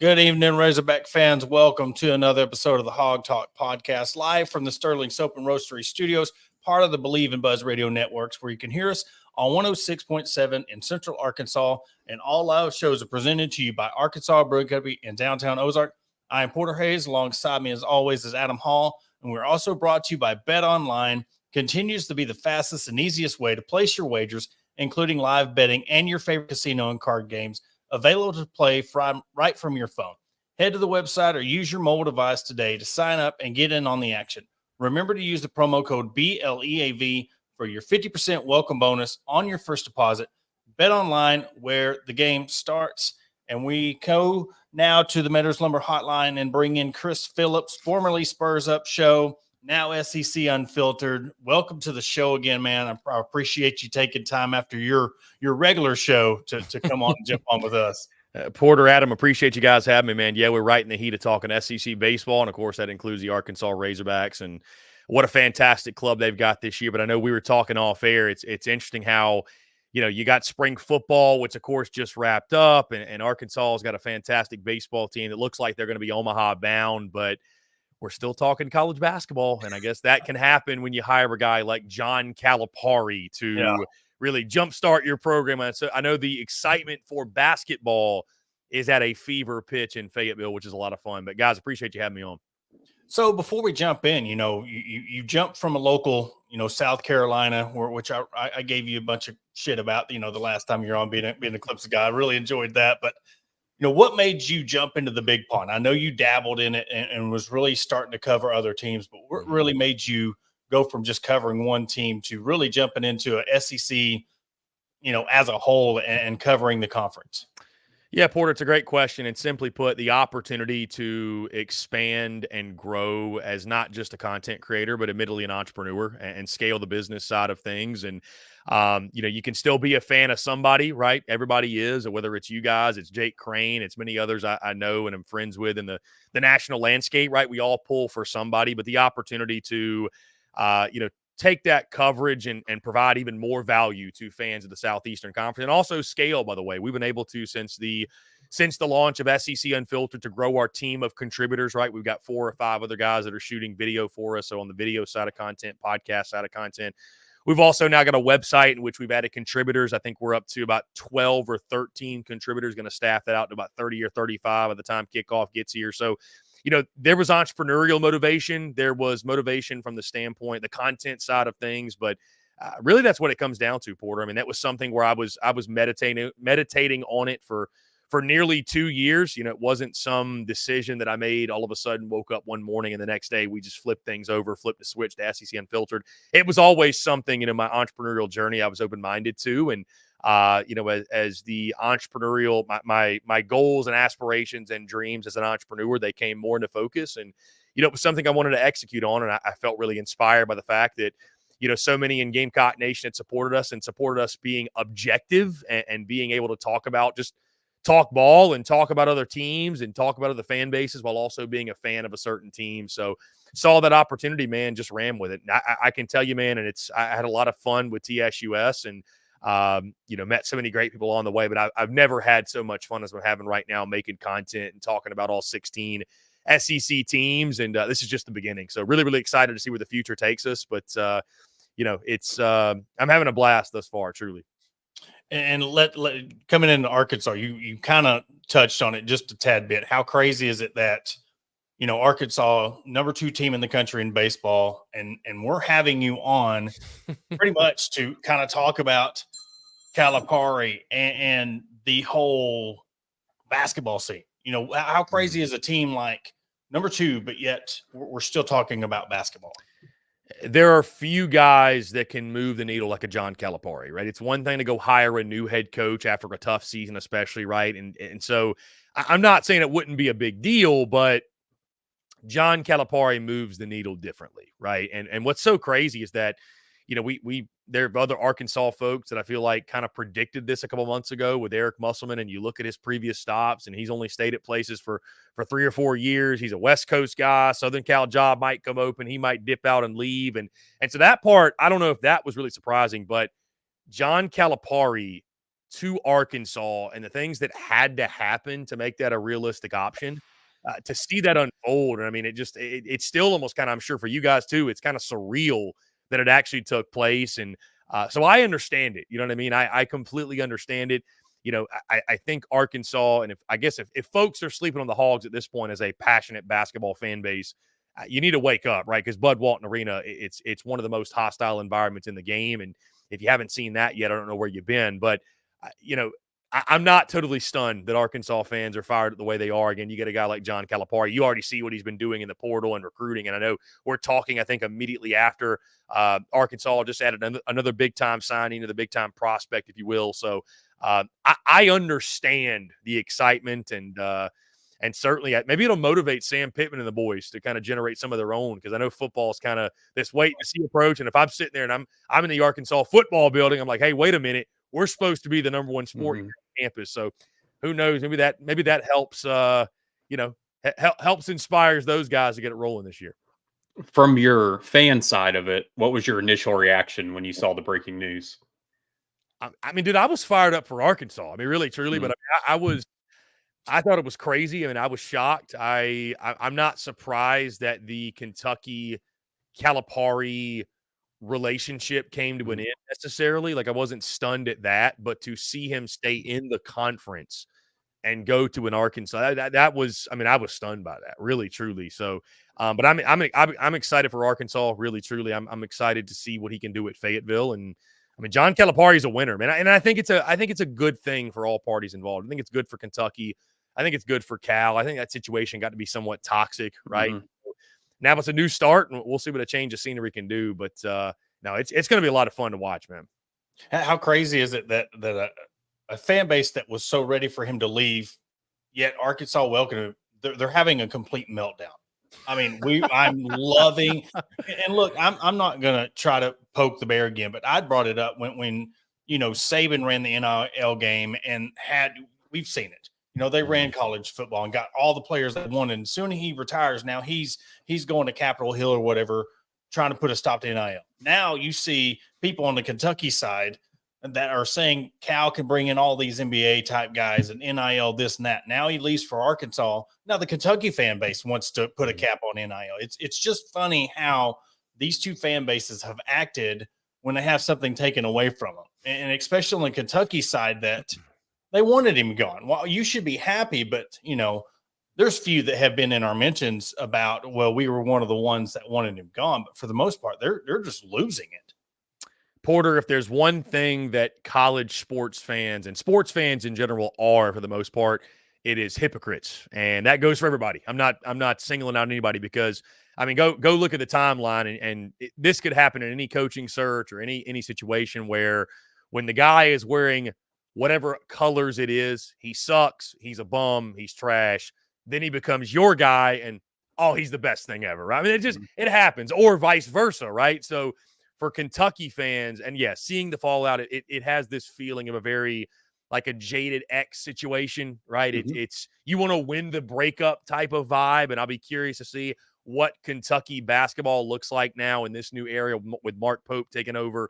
Good evening, Razorback fans. Welcome to another episode of the Hog Talk podcast, live from the Sterling Soap and Roastery Studios, part of the Believe in Buzz Radio Networks, where you can hear us on 106.7 in Central Arkansas. And all live shows are presented to you by Arkansas Brewing Company in downtown Ozark. I am Porter Hayes. Alongside me, as always, is Adam Hall. And we're also brought to you by Bet Online. Continues to be the fastest and easiest way to place your wagers, including live betting and your favorite casino and card games, available to play right from your phone. Head to the website or use your mobile device today to sign up and get in on the action. Remember to use the promo code BLEAV for your 50% welcome bonus on your first deposit. Bet Online, where the game starts. And we go now to the Meadows Lumber Hotline and bring in Chris Phillips, formerly Spurs Up Show, now SEC Unfiltered. Welcome to the show again, man. I appreciate you taking time after your regular show to come on and jump on with us. Porter, Adam, appreciate you guys having me, man. Yeah, we're right in the heat of talking SEC baseball, and of course that includes the Arkansas Razorbacks, and what a fantastic club they've got this year. But I know we were talking off air. It's interesting how, you got spring football, which of course just wrapped up, and Arkansas has got a fantastic baseball team that looks like they're going to be Omaha bound, but we're still talking college basketball, and I guess that can happen when you hire a guy like John Calipari to really jumpstart your program. And so I know the excitement for basketball is at a fever pitch in Fayetteville, which is a lot of fun. But, guys, appreciate you having me on. So before we jump in, you jumped from a local, South Carolina, which I gave you a bunch of shit about, the last time you're on being a Clips guy. I really enjoyed that. But what made you jump into the big pond? I know you dabbled in it and was really starting to cover other teams, but what really made you go from just covering one team to really jumping into a SEC, as a whole and covering the conference? Yeah, Porter, it's a great question. And simply put, the opportunity to expand and grow as not just a content creator, but admittedly an entrepreneur and scale the business side of things. And, you can still be a fan of somebody, right? Everybody is, or whether it's you guys, it's Jake Crane, it's many others I know and am friends with in the national landscape, right? We all pull for somebody, but the opportunity to, take that coverage and provide even more value to fans of the Southeastern Conference, and also scale, by the way. We've been able to, since the launch of SEC Unfiltered, to grow our team of contributors, right? We've got 4 or 5 other guys that are shooting video for us. So on the video side of content, podcast side of content, we've also now got a website in which we've added contributors. I think we're up to about 12 or 13 contributors, going to staff that out to about 30 or 35 by the time kickoff gets here. So, there was entrepreneurial motivation. There was motivation from the standpoint, the content side of things. But really, that's what it comes down to, Porter. I mean, that was something where I was meditating on it for nearly 2 years. It wasn't some decision that I made all of a sudden, woke up one morning and the next day we just flipped things over, flipped a switch to SEC Unfiltered. It was always something, my entrepreneurial journey I was open-minded to. And as the entrepreneurial, my goals and aspirations and dreams as an entrepreneur, they came more into focus. And, it was something I wanted to execute on. And I felt really inspired by the fact that, so many in Gamecock Nation had supported us being objective and being able to talk ball and talk about other teams and talk about other fan bases while also being a fan of a certain team. So saw that opportunity, man, just ran with it. And I can tell you, man, and I had a lot of fun with TSUS and, met so many great people on the way, but I've never had so much fun as we're having right now, making content and talking about all 16 SEC teams. And this is just the beginning. So really, really excited to see where the future takes us. But, it's I'm having a blast thus far, truly. And coming into Arkansas, you kind of touched on it just a tad bit. How crazy is it that, Arkansas, number 2 team in the country in baseball, and we're having you on pretty much to kind of talk about Calipari and the whole basketball scene. How crazy is a team like number 2, but yet we're still talking about basketball? There are few guys that can move the needle like a John Calipari, right? It's one thing to go hire a new head coach after a tough season, especially, right? And so I'm not saying it wouldn't be a big deal, but John Calipari moves the needle differently, right? And what's so crazy is that, there are other Arkansas folks that I feel like kind of predicted this a couple months ago with Eric Musselman, and you look at his previous stops, and he's only stayed at places for 3 or 4 years. He's a West Coast guy. Southern Cal job might come open. He might dip out and leave. And so that part, I don't know if that was really surprising, but John Calipari to Arkansas and the things that had to happen to make that a realistic option, to see that unfold. And I mean, it's still almost kind of, I'm sure for you guys too, it's kind of surreal that it actually took place. And so I understand it. You know what I mean? I completely understand it. You know, I think Arkansas, and if folks are sleeping on the Hogs at this point as a passionate basketball fan base, you need to wake up, right? Because Bud Walton Arena, it's one of the most hostile environments in the game. And if you haven't seen that yet, I don't know where you've been. But, you know, I'm not totally stunned that Arkansas fans are fired the way they are. Again, you get a guy like John Calipari. You already see what he's been doing in the portal and recruiting. And I know we're talking, I think, immediately after Arkansas just added another big-time signing to the big-time prospect, if you will. So I understand the excitement, and certainly maybe it'll motivate Sam Pittman and the boys to kind of generate some of their own, because I know football is kind of this wait-and-see approach. And if I'm sitting there and I'm in the Arkansas football building, I'm like, hey, wait a minute. We're supposed to be the number one sport here on campus. So who knows? Maybe that helps, helps inspires those guys to get it rolling this year. From your fan side of it, what was your initial reaction when you saw the breaking news? I mean, dude, I was fired up for Arkansas. I mean, really, truly, but I thought it was crazy. I mean, I was shocked. I'm not surprised that the Kentucky Calipari relationship came to an end necessarily. Like, I wasn't stunned at that, but to see him stay in the conference and go to an Arkansas, that was, I mean, I was stunned by that, really, truly. So, but I'm excited for Arkansas, really, truly. I'm excited to see what he can do at Fayetteville. And I mean, John Calipari is a winner, man. And I think it's a good thing for all parties involved. I think it's good for Kentucky. I think it's good for Cal. I think that situation got to be somewhat toxic, right? Now it's a new start, and we'll see what a change of scenery can do. But no, it's going to be a lot of fun to watch, man. How crazy is it that a fan base that was so ready for him to leave, yet Arkansas welcomed him, they're having a complete meltdown. I mean, I'm loving, and look, I'm not going to try to poke the bear again, but I brought it up when Saban ran the NIL game and we've seen it. They ran college football and got all the players they wanted. And soon he retires. Now he's going to Capitol Hill or whatever, trying to put a stop to NIL. Now you see people on the Kentucky side that are saying Cal can bring in all these NBA type guys and NIL, this and that. Now he leaves for Arkansas. Now the Kentucky fan base wants to put a cap on NIL. It's just funny how these two fan bases have acted when they have something taken away from them. And especially on the Kentucky side, that they wanted him gone. Well, you should be happy, but there's few that have been in our mentions about, well, we were one of the ones that wanted him gone, but for the most part, they're just losing it. Porter, if there's one thing that college sports fans and sports fans in general are, for the most part, it is hypocrites, and that goes for everybody. I'm not singling out anybody, because I mean, go look at the timeline, and this could happen in any coaching search or any situation where when the guy is wearing whatever colors it is, he sucks, he's a bum, he's trash. Then he becomes your guy, and he's the best thing ever, right? I mean, it happens, or vice versa, right? So for Kentucky fans, and yeah, seeing the fallout, it has this feeling of a very like a jaded ex situation, right? It's you want to win the breakup type of vibe, and I'll be curious to see what Kentucky basketball looks like now in this new area with Mark Pope taking over,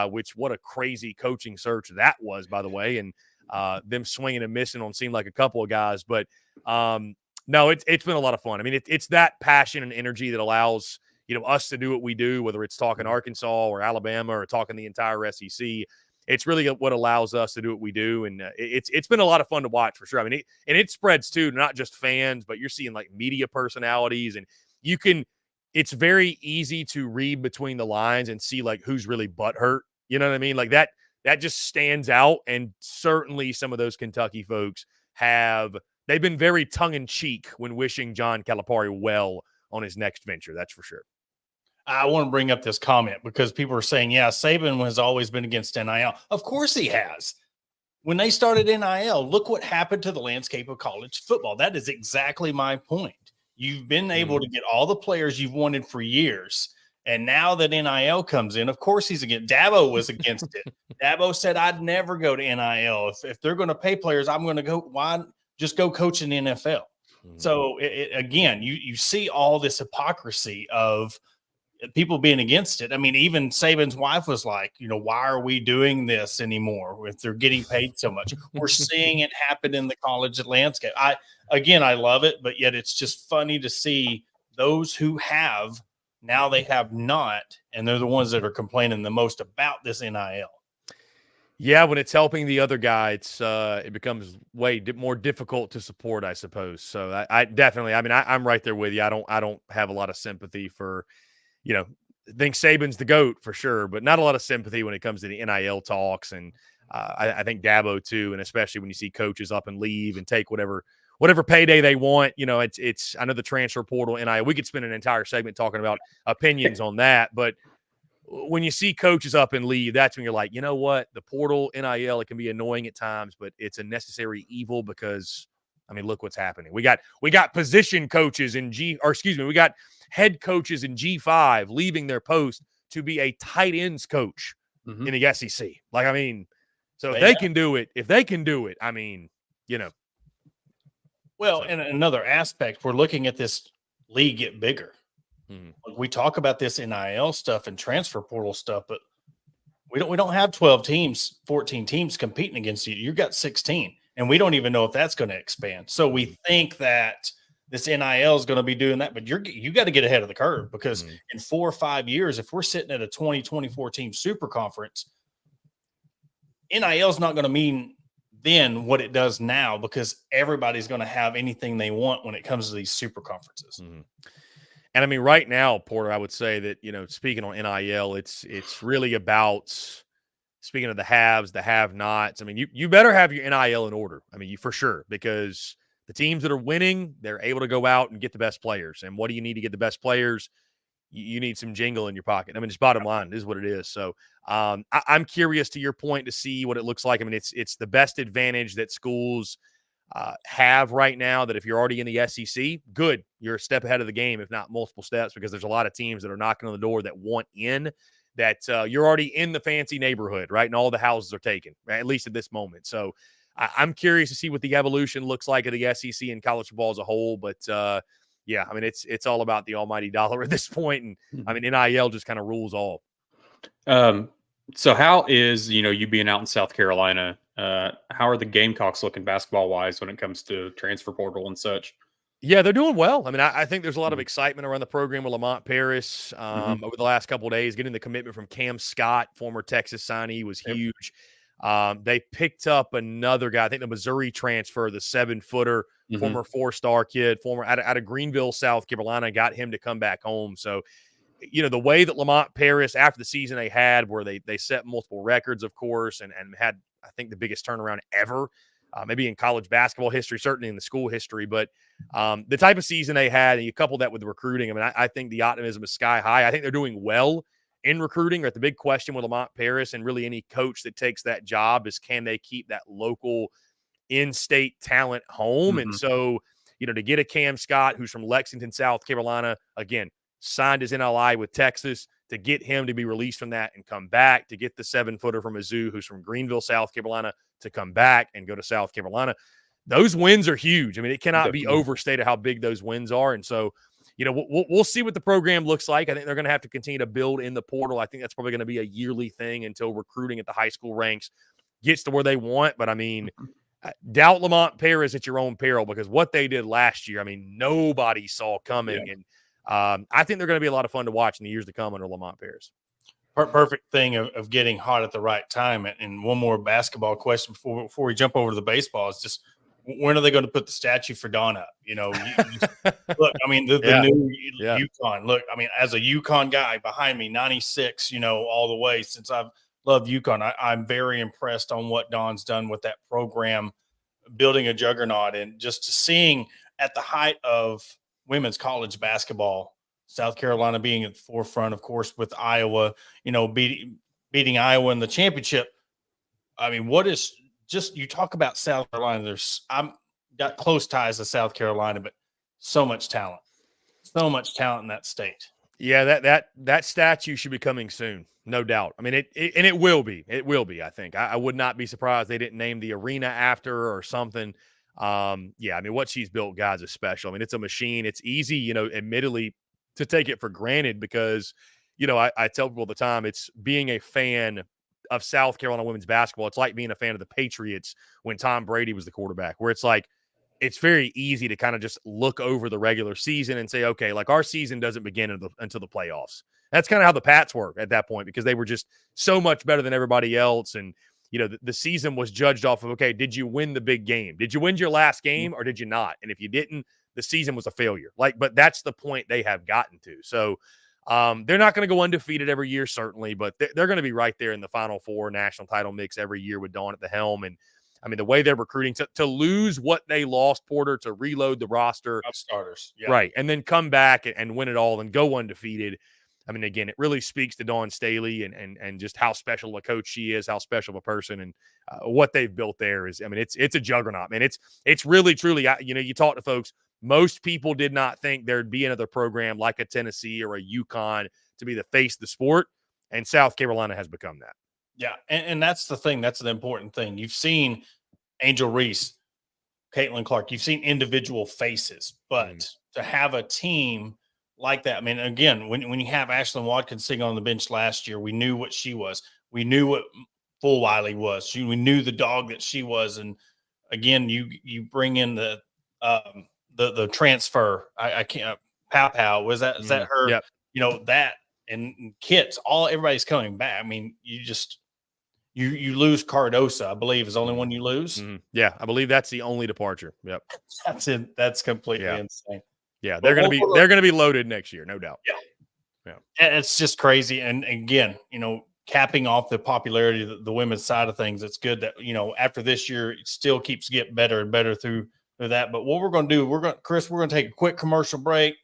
which what a crazy coaching search that was, by the way, and them swinging and missing on seemed like a couple of guys. But no, it's been a lot of fun. I mean, it's that passion and energy that allows us to do what we do, whether it's talking Arkansas or Alabama or talking the entire SEC. It's really what allows us to do what we do, and it's been a lot of fun to watch, for sure. I mean, it spreads too, not just fans, but you're seeing like media personalities, and it's very easy to read between the lines and see like who's really butthurt. You know what I mean? Like that just stands out. And certainly some of those Kentucky folks they've been very tongue in cheek when wishing John Calipari well on his next venture. That's for sure. I want to bring up this comment because people are saying, yeah, Saban has always been against NIL. Of course he has. When they started NIL, look what happened to the landscape of college football. That is exactly my point. You've been able to get all the players you've wanted for years. And now that NIL comes in, of course he's against. Dabo was against it. Dabo said, I'd never go to NIL. If they're going to pay players, I'm going to go. Why just go coach in the NFL? So again, you see all this hypocrisy of people being against it. I mean, even Saban's wife was like, why are we doing this anymore if they're getting paid so much? We're seeing it happen in the college landscape. I love it, but yet it's just funny to see those who have, now they have not, and they're the ones that are complaining the most about this NIL. Yeah, when it's helping the other guy, it becomes way more difficult to support, I suppose. So I definitely, I'm right there with you. I don't have a lot of sympathy for, I think Saban's the GOAT for sure, but not a lot of sympathy when it comes to the NIL talks. And I think Dabo too, and especially when you see coaches up and leave and take whatever payday they want. It's I know the transfer portal NIL. We could spend an entire segment talking about opinions on that, but when you see coaches up and leave, that's when you're like, you know what? The portal, NIL, it can be annoying at times, but it's a necessary evil because, look what's happening. We got position coaches we got head coaches in G5 leaving their post to be a tight ends coach in the SEC. So if they can do it, Well, and another aspect, we're looking at this league get bigger. We talk about this NIL stuff and transfer portal stuff, but we don't have 12 teams, 14 teams competing against you. You've got 16, and we don't even know if that's going to expand. So we think that this NIL is going to be doing that, but you got to get ahead of the curve because in 4 or 5 years, if we're sitting at a 24 team super conference, NIL is not going to mean then what it does now because everybody's going to have anything they want when it comes to these super conferences. And right now, Porter, I would say that, speaking on NIL, it's really about speaking of the haves, the have-nots. You better have your NIL in order. You for sure, because the teams that are winning, they're able to go out and get the best players. And what do you need to get the best players? You need some jingle in your pocket. Just bottom line, this is what it is. So I'm curious to your point to see what it looks like. It's the best advantage that schools have right now, that if you're already in the SEC, good, you're a step ahead of the game, if not multiple steps, because there's a lot of teams that are knocking on the door that want in, that you're already in the fancy neighborhood, right? And all the houses are taken, right? At least at this moment. So I'm curious to see what the evolution looks like of the SEC and college football as a whole. But it's all about the almighty dollar at this point. And NIL just kind of rules all. So how is, you being out in South Carolina, how are the Gamecocks looking basketball wise when it comes to transfer portal and such? Yeah, they're doing well. I think there's a lot of excitement around the program with Lamont Paris over the last couple of days. Getting the commitment from Cam Scott, former Texas signee, was huge. They picked up another guy, I think the Missouri transfer, the 7-footer, former 4-star kid, out of Greenville, South Carolina, got him to come back home. So, the way that Lamont Paris, after the season they had, where they set multiple records, of course, and had, I think, the biggest turnaround ever, maybe in college basketball history, certainly in the school history. But the type of season they had, and you couple that with the recruiting, I think the optimism is sky high. I think they're doing well in recruiting. The big question with Lamont Paris and really any coach that takes that job is, can they keep that local in-state talent home? And so, to get a Cam Scott, who's from Lexington, South Carolina, again, signed his NLI with Texas, to get him to be released from that and come back, to get the 7-footer from Mizzou, who's from Greenville, South Carolina, to come back and go to South Carolina. Those wins are huge. It cannot be overstated how big those wins are. And so, we'll see what the program looks like. I think they're going to have to continue to build in the portal. I think that's probably going to be a yearly thing until recruiting at the high school ranks gets to where they want. But doubt Lamont Paris at your own peril, because what they did last year, nobody saw coming. Yeah. And I think they're going to be a lot of fun to watch in the years to come under Lamont Paris. Perfect thing of getting hot at the right time. And one more basketball question before we jump over to the baseball is just, when are they going to put the statue for Don up? Look, the new UConn. Look, as a UConn guy behind me, 96, all the way since I've loved UConn, I'm very impressed on what Don's done with that program, building a juggernaut, and just seeing at the height of women's college basketball, South Carolina being at the forefront, of course, with Iowa, beating Iowa in the championship. What is just, you talk about South Carolina, I'm got close ties to South Carolina, but so much talent in that state. Yeah, that statue should be coming soon, no doubt. It will be. It will be, I think. I would not be surprised they didn't name the arena after her or something. What she's built, guys, is special. It's a machine. It's easy, admittedly, to take it for granted because, I tell people all the time, it's being a fan of South Carolina women's basketball. It's like being a fan of the Patriots when Tom Brady was the quarterback, where it's like, it's very easy to kind of just look over the regular season and say, okay, like our season doesn't begin until the playoffs. That's kind of how the Pats were at that point because they were just so much better than everybody else. And, the season was judged off of, okay, did you win the big game? Did you win your last game or did you not? And if you didn't, the season was a failure. But that's the point they have gotten to. So they're not going to go undefeated every year, certainly, but they're going to be right there in the Final Four national title mix every year with Dawn at the helm. And I mean, the way they're recruiting to lose what they lost, Porter, to reload the roster. Starters. Yeah. Right. And then come back and win it all and go undefeated. I mean, again, it really speaks to Dawn Staley and just how special a coach she is, how special of a person, and what they've built there is, I mean, it's a juggernaut, man. It's really, truly, you talk to folks, most people did not think there'd be another program like a Tennessee or a UConn to be the face of the sport, and South Carolina has become that. Yeah, and that's the thing. That's an important thing. You've seen Angel Reese, Caitlin Clark. You've seen individual faces, but to have a team like that, I mean, again, when you have Ashlyn Watkins sitting on the bench last year, we knew what she was. We knew what Full Wiley was. We knew the dog that she was. And again, you bring in the transfer. I can't. Pow was that? Is that her? Yep. That and Kits. Everybody's coming back. I mean, you lose Cardosa, I believe, is the only one you lose. Mm-hmm. Yeah, I believe that's the only departure. Yep, that's it. That's completely insane. Yeah, they're gonna be loaded next year, no doubt. Yeah. It's just crazy. And again, capping off the popularity of the women's side of things, it's good that after this year, it still keeps getting better and better through that. But what we're going to do, Chris, we're going to take a quick commercial break.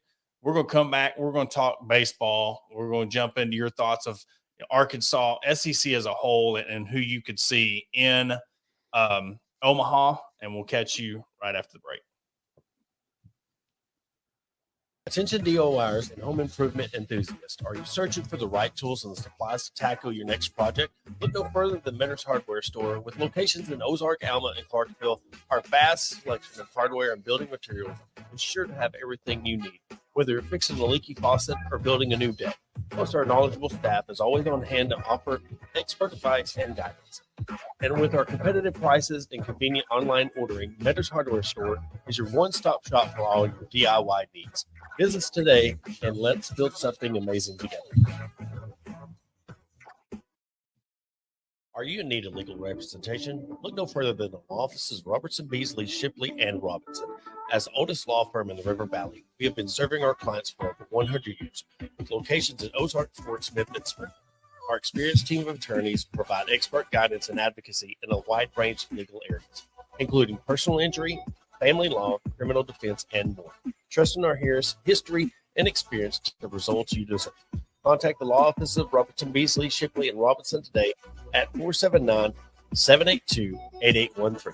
We're going to come back. We're going to talk baseball. We're going to jump into your thoughts of Arkansas, SEC as a whole, and who you could see in Omaha. And we'll catch you right after the break. Attention DIYers and home improvement enthusiasts. Are you searching for the right tools and supplies to tackle your next project? Look no further than Mentor's Hardware Store. With locations in Ozark, Alma, and Clarksville, our vast selection of hardware and building materials is sure to have everything you need. Whether you're fixing a leaky faucet or building a new deck, plus our knowledgeable staff is always on hand to offer expert advice and guidance. And with our competitive prices and convenient online ordering, Mentor's Hardware Store is your one-stop shop for all your DIY needs. Visit us today and let's build something amazing together. Are you in need of legal representation? Look no further than the offices of Robertson, Beasley, Shipley, and Robinson. As the oldest law firm in the River Valley, we have been serving our clients for over 100 years, with locations in Ozark, Fort Smith, and Smyrna. Our experienced team of attorneys provide expert guidance and advocacy in a wide range of legal areas, including personal injury, family law, criminal defense, and more. Trust in our history and experience to the results you deserve. Contact the law office of Robertson, Beasley, Shipley, and Robinson today at 479-782-8813.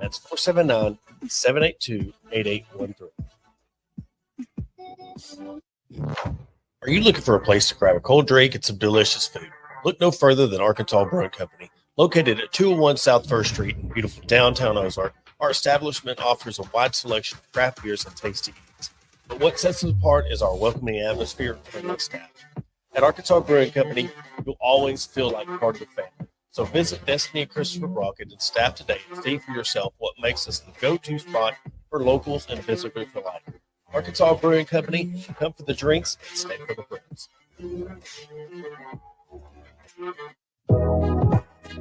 That's 479-782-8813. Are you looking for a place to grab a cold drink and some delicious food? Look no further than Arkansas Brewing Company. Located at 201 South 1st Street in beautiful downtown Ozark, our establishment offers a wide selection of craft beers and tasty eats. But what sets us apart is our welcoming atmosphere and friendly staff. At Arkansas Brewing Company, you'll always feel like part of the family. So visit Destiny and Christopher Brockett and staff today and see for yourself what makes us the go-to spot for locals and visitors alike. Arkansas Brewing Company, come for the drinks and stay for the friends.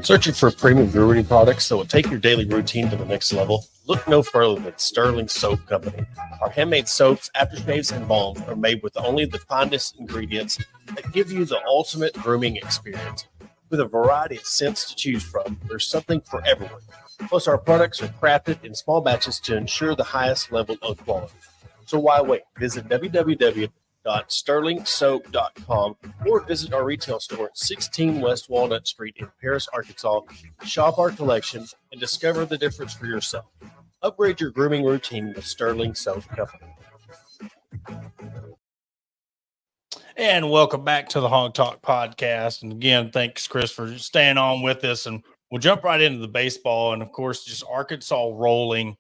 Searching for premium brewery products that will take your daily routine to the next level? Look no further than Sterling Soap Company. Our handmade soaps, aftershaves, and balms are made with only the finest ingredients that give you the ultimate grooming experience. With a variety of scents to choose from, there's something for everyone. Plus, our products are crafted in small batches to ensure the highest level of quality. So why wait? Visit www.sterlingsoap.com or visit our retail store at 16 West Walnut Street in Paris, Arkansas. Shop our collection and discover the difference for yourself. Upgrade your grooming routine with Sterling Soap Company. And welcome back to the Hog Talk podcast. And again, thanks, Chris, for staying on with us. And we'll jump right into the baseball. And, of course, just Arkansas rolling.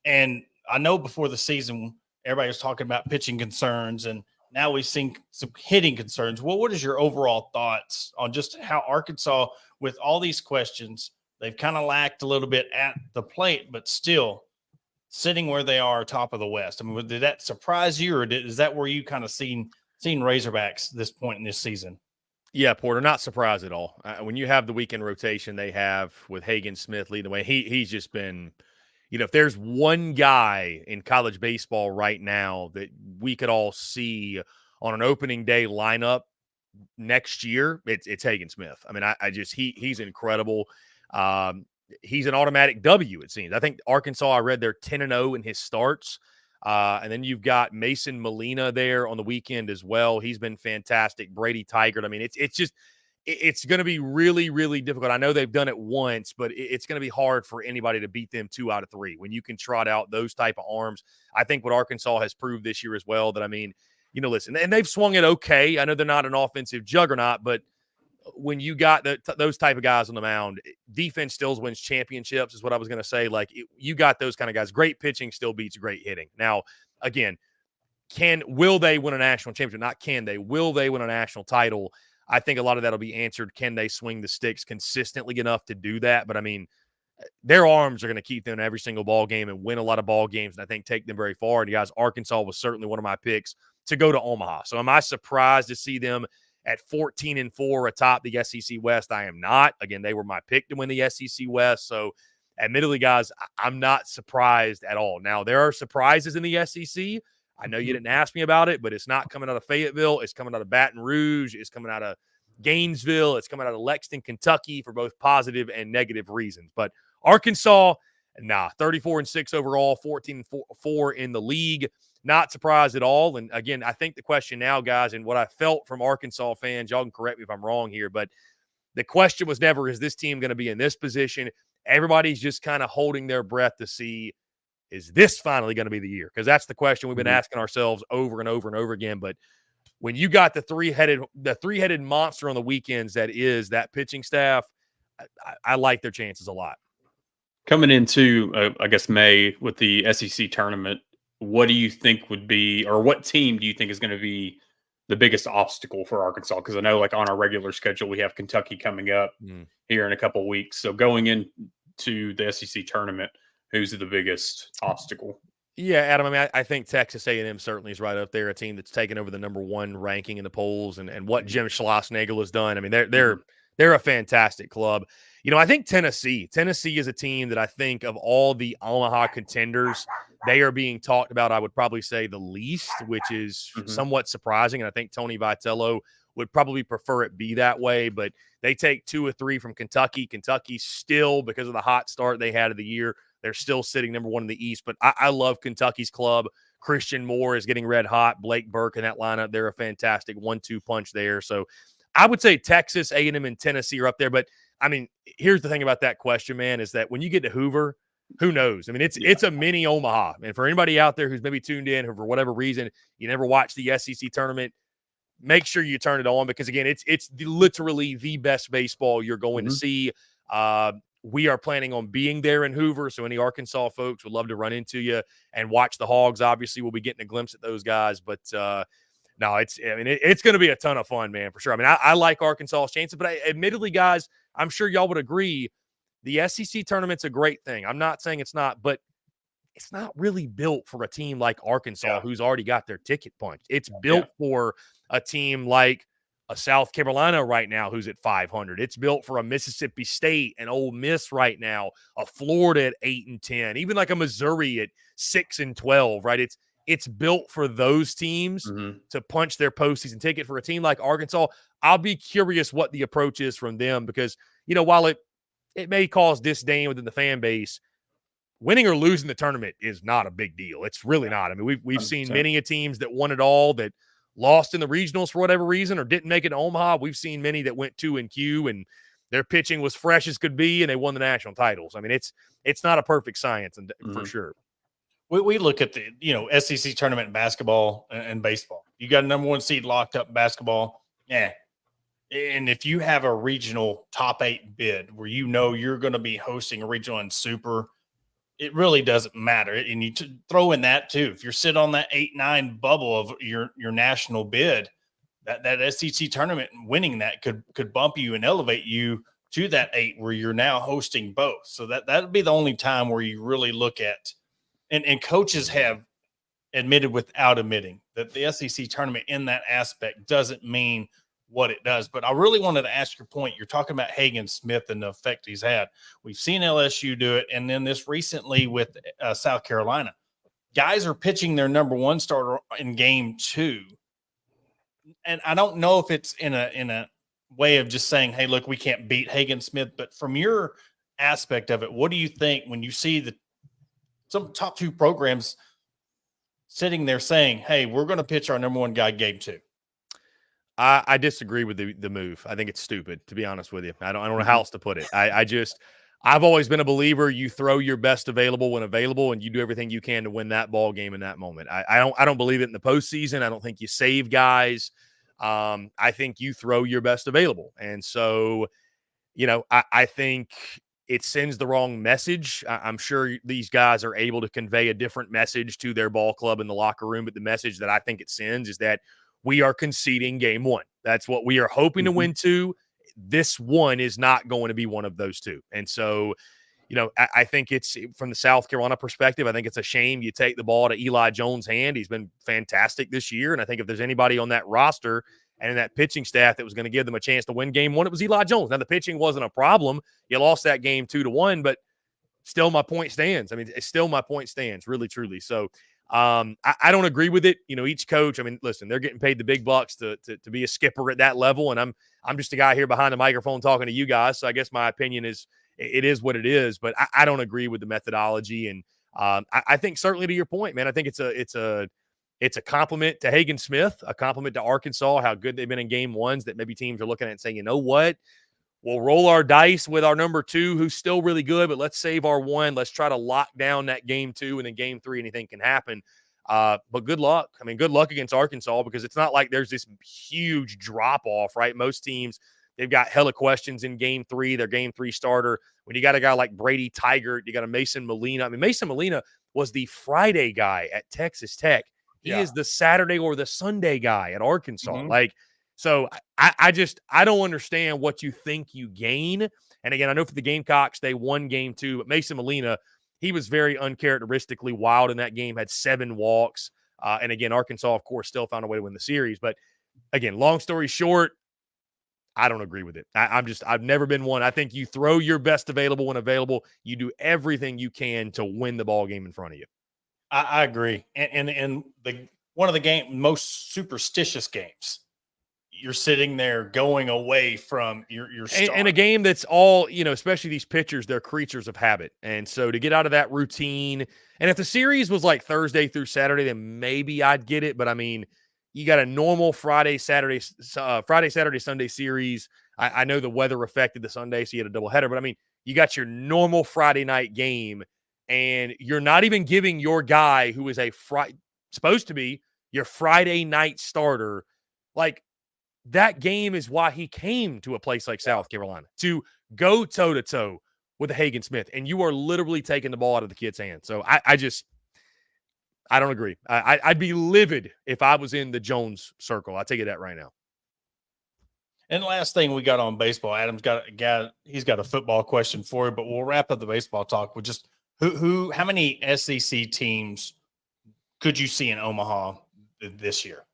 And I know before the season, everybody was talking about pitching concerns. And Now we've seen some hitting concerns. What is your overall thoughts on just how Arkansas, with all these questions, they've kind of lacked a little bit at the plate, but still sitting where they are, top of the West? I mean, did that surprise you, or is that where you kind of seen Razorbacks this point in this season? Yeah, Porter, not surprised at all. When you have the weekend rotation they have with Hagan Smith leading the way, he's just been, if there's one guy in college baseball right now that we could all see on an opening day lineup next year, it's Hagan Smith. I mean, he's incredible. He's an automatic W, it seems. I think Arkansas, I read they're 10-0 in his starts. And then you've got Mason Molina there on the weekend as well. He's been fantastic. Brady Tigert. I mean, it's going to be really, really difficult. I know they've done it once, but it's going to be hard for anybody to beat them 2 out of 3 when you can trot out those type of arms. I think what Arkansas has proved this year as well, that, I mean, listen, and they've swung it okay. I know they're not an offensive juggernaut, but when you got those type of guys on the mound, defense still wins championships is what I was going to say. Like, you got those kind of guys. Great pitching still beats great hitting. Now, again, will they win a national championship? Not can they. Will they win a national title? I think a lot of that will be answered. Can they swing the sticks consistently enough to do that? But, I mean, their arms are going to keep them in every single ball game and win a lot of ball games, and I think take them very far. And, guys, Arkansas was certainly one of my picks to go to Omaha. So am I surprised to see them at 14-4 atop the SEC West? I am not. Again, they were my pick to win the SEC West. So, admittedly, guys, I'm not surprised at all. Now, there are surprises in the SEC. I know you didn't ask me about it, but it's not coming out of Fayetteville. It's coming out of Baton Rouge. It's coming out of Gainesville. It's coming out of Lexington, Kentucky, for both positive and negative reasons. But Arkansas, 34-6 overall, 14-4 in the league. Not surprised at all. And again, I think the question now, guys, and what I felt from Arkansas fans, y'all can correct me if I'm wrong here, but the question was never, is this team going to be in this position? Everybody's just kind of holding their breath to see, is this finally going to be the year? Because that's the question we've been asking ourselves over and over and over again. But when you got the three-headed monster on the weekends, that is that pitching staff, I like their chances a lot. Coming into, I guess, May with the SEC tournament, what do you think would be, or what team do you think is going to be the biggest obstacle for Arkansas? Because I know, like, on our regular schedule, we have Kentucky coming up here in a couple of weeks. So going into the SEC tournament, who's the biggest obstacle? Yeah, Adam, I mean, I think Texas A&M certainly is right up there, a team that's taken over the number 1 ranking in the polls, and what Jim Schlossnagle has done. I mean, they're a fantastic club. I think Tennessee is a team that I think of all the Omaha contenders, they are being talked about, I would probably say, the least, which is somewhat surprising. And I think Tony Vitello would probably prefer it be that way, but they take 2 or 3 from Kentucky. Kentucky still, because of the hot start they had of the year, they're still sitting number 1 in the East. But I love Kentucky's club. Christian Moore is getting red hot. Blake Burke in that lineup, they're a fantastic 1-2 punch there. So I would say Texas, A&M, and Tennessee are up there. But, I mean, here's the thing about that question, man, is that when you get to Hoover, who knows? I mean, it's a mini Omaha. And for anybody out there who's maybe tuned in who, for whatever reason, you never watched the SEC tournament, make sure you turn it on, because, again, it's literally the best baseball you're going to see. We are planning on being there in Hoover, so any Arkansas folks would love to run into you and watch the Hogs. Obviously, we'll be getting a glimpse at those guys, but no, it's going to be a ton of fun, man, for sure. I mean, I like Arkansas's chances, but admittedly, guys, I'm sure y'all would agree, the SEC tournament's a great thing. I'm not saying it's not, but it's not really built for a team like Arkansas who's already got their ticket punched. It's built for a team like a South Carolina right now who's at 500. It's built for a Mississippi State and Ole Miss right now, a Florida at 8-10, even like a Missouri at 6-12, right? It's built for those teams to punch their postseason ticket. For a team like Arkansas, I'll be curious what the approach is from them, because, while it may cause disdain within the fan base, winning or losing the tournament is not a big deal. It's really not. I mean, we've seen many teams that won it all that lost in the regionals for whatever reason or didn't make it to Omaha. We've seen many that went 2-Q and their pitching was fresh as could be and they won the national titles. I mean, it's not a perfect science, and for sure. We look at the SEC tournament in basketball and baseball. You got a number 1 seed locked up in basketball. Yeah. And if you have a regional top 8 bid where you're going to be hosting a regional and super, it really doesn't matter. And you throw in that too. If you're sitting on that 8-9 bubble of your national bid, that SEC tournament and winning that could bump you and elevate you to that 8 where you're now hosting both. So that would be the only time where you really look at, and coaches have admitted without admitting that the SEC tournament in that aspect doesn't mean what it does. But I really wanted to ask your point. You're talking about Hagen Smith and the effect he's had. We've seen LSU do it, and then this recently with South Carolina. Guys are pitching their number 1 starter in game 2. And I don't know if it's in a way of just saying, hey, look, we can't beat Hagen Smith. But from your aspect of it, what do you think when you see some top 2 programs sitting there saying, hey, we're going to pitch our number 1 guy game 2? I disagree with the move. I think it's stupid, to be honest with you. I don't know how else to put it. I've always been a believer you throw your best available when available, and you do everything you can to win that ball game in that moment. I don't believe it in the postseason. I don't think you save guys. I think you throw your best available. And so, I think it sends the wrong message. I'm sure these guys are able to convey a different message to their ball club in the locker room, but the message that I think it sends is that we are conceding game 1. That's what we are hoping to win to. This one is not going to be one of those 2. And so, I think it's from the South Carolina perspective, I think it's a shame you take the ball to Eli Jones' hand. He's been fantastic this year. And I think if there's anybody on that roster and in that pitching staff that was going to give them a chance to win game 1, it was Eli Jones. Now, the pitching wasn't a problem. You lost that game 2-1, but still my point stands. I mean, it's still my point stands, really, truly. So, I don't agree with it. Each coach, listen, they're getting paid the big bucks to be a skipper at that level. And I'm just a guy here behind the microphone talking to you guys. So I guess my opinion is it is what it is, but I don't agree with the methodology. And I think certainly to your point, man, I think it's a compliment to Hagen Smith, a compliment to Arkansas, how good they've been in game 1s that maybe teams are looking at and saying, you know what? We'll roll our dice with our number 2, who's still really good, but let's save our 1. Let's try to lock down that game 2, and then game 3, anything can happen. But good luck. Good luck against Arkansas, because it's not like there's this huge drop-off, right? Most teams, they've got hella questions in game 3, their game 3 starter. When you got a guy like Brady Tigert, you got a Mason Molina. Mason Molina was the Friday guy at Texas Tech. He is the Saturday or the Sunday guy at Arkansas. Mm-hmm. So I don't understand what you think you gain. And again, I know for the Gamecocks, they won game 2, but Mason Molina, he was very uncharacteristically wild in that game, had 7 walks. And again, Arkansas, of course, still found a way to win the series. But again, long story short, I don't agree with it. I've never been one. I think you throw your best available when available. You do everything you can to win the ball game in front of you. I agree. And one of the most superstitious games, you're sitting there going away from your start. And a game that's all, especially these pitchers, they're creatures of habit. And so to get out of that routine, and if the series was like Thursday through Saturday, then maybe I'd get it. But you got a normal Friday, Saturday, Sunday series. I know the weather affected the Sunday, so you had a doubleheader. But you got your normal Friday night game, and you're not even giving your guy who is supposed to be your Friday night starter, that game is why he came to a place like South Carolina, to go toe-to-toe with Hagen Smith. And you are literally taking the ball out of the kid's hand. So I don't agree. I'd be livid if I was in the Jones circle. I'll tell you that right now. And the last thing we got on baseball, Adam's he's got a football question for you, but we'll wrap up the baseball talk with just how many SEC teams could you see in Omaha this year?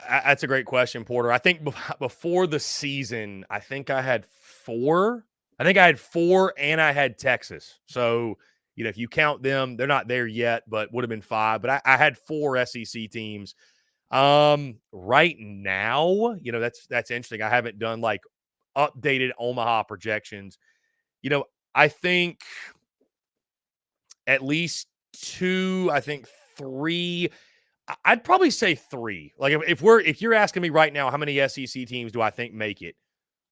That's a great question, Porter. I think before the season, I think I had 4. And I had Texas. So, if you count them, they're not there yet, but would have been 5. But I had 4 SEC teams. Right now, that's interesting. I haven't done updated Omaha projections. I think at least 2, I think 3. I'd probably say 3. If you're asking me right now, how many SEC teams do I think make it?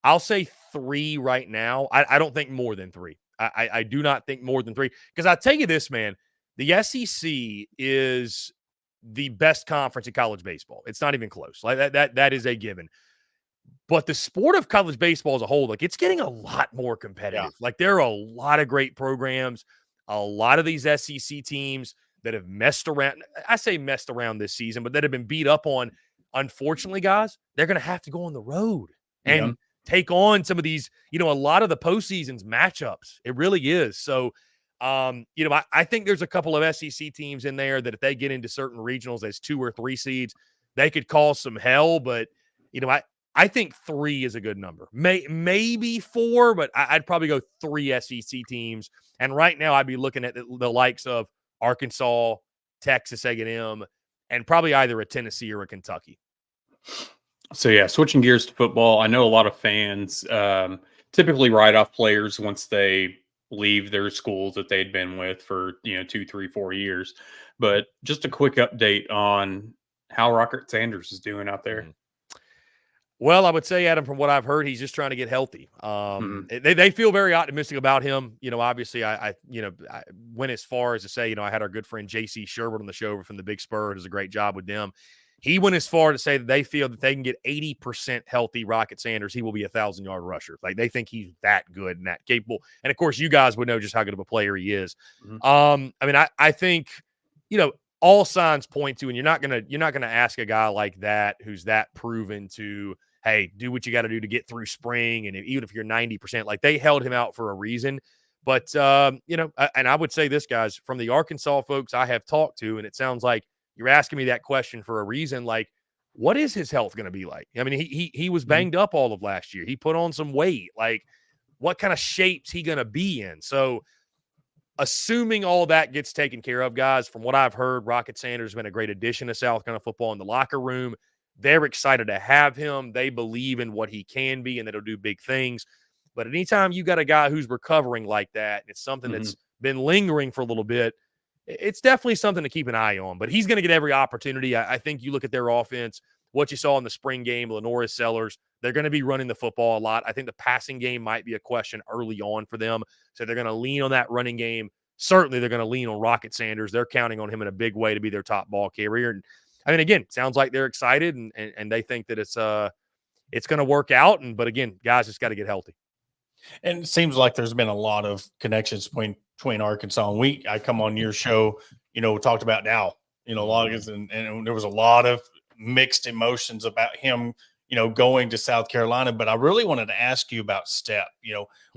I'll say 3 right now. I don't think more than 3. I do not think more than 3. Because I'll tell you this, man, the SEC is the best conference in college baseball. It's not even close. That is a given. But the sport of college baseball as a whole, it's getting a lot more competitive. Yeah. There are a lot of great programs, a lot of these SEC teams that have messed around, I say messed around this season, but that have been beat up on, unfortunately, guys, they're going to have to go on the road and take on some of these, a lot of the postseason's matchups. It really is. So, I think there's a couple of SEC teams in there that if they get into certain regionals as 2 or 3 seeds, they could cause some hell. But, I think 3 is a good number. Maybe 4, but I'd probably go 3 SEC teams. And right now I'd be looking at the likes of Arkansas, Texas A&M, and probably either a Tennessee or a Kentucky. So, yeah, switching gears to football, I know a lot of fans typically write off players once they leave their schools that they'd been with for, 2, 3, 4 years. But just a quick update on how Rocket Sanders is doing out there. Well, I would say, Adam, from what I've heard, he's just trying to get healthy. They feel very optimistic about him. Obviously, I went as far as to say, I had our good friend J.C. Sherwood on the show from the Big Spur, who does a great job with them. He went as far to say that they feel that they can get 80% healthy Rocket Sanders. He will be a 1,000-yard rusher. Like, they think he's that good and that capable. And, of course, you guys would know just how good of a player he is. I think, all signs point to, and you're not gonna ask a guy like that who's that proven to, hey, do what you got to do to get through spring. And even if you're 90%, like, they held him out for a reason. But, and I would say this, guys, from the Arkansas folks I have talked to, and it sounds like you're asking me that question for a reason. Like, what is his health going to be like? I mean, he was banged up all of last year. He put on some weight. Like, what kind of shape's he going to be in? So, assuming all that gets taken care of, guys, from what I've heard, Rocket Sanders has been a great addition to South Carolina football in the locker room. They're excited to have him. They believe in what he can be and that he'll do big things. But anytime you got a guy who's recovering like that, it's something that's been lingering for a little bit, it's definitely something to keep an eye on. But he's going to get every opportunity. I think you look at their offense, what you saw in the spring game, Lenora Sellers, they're going to be running the football a lot. I think the passing game might be a question early on for them. So they're going to lean on that running game. Certainly they're going to lean on Rocket Sanders. They're counting on him in a big way to be their top ball carrier. And I mean, again, sounds like they're excited and they think that it's going to work out. But again, guys just got to get healthy. And it seems like there's been a lot of connections between Arkansas and I come on your show, talked about Dow, and there was a lot of mixed emotions about him, going to South Carolina. But I really wanted to ask you about Step.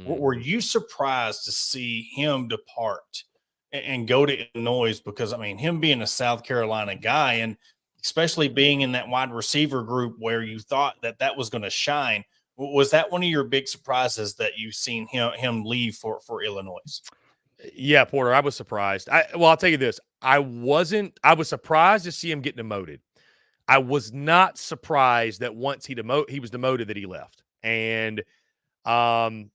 Were you surprised to see him depart and go to Illinois? Because, I mean, him being a South Carolina guy and especially being in that wide receiver group where you thought that was going to shine, was that one of your big surprises that you've seen him leave for Illinois? Yeah, Porter, I was surprised. I'll tell you this. I was surprised to see him get demoted. I was not surprised that once he was demoted that he left. And I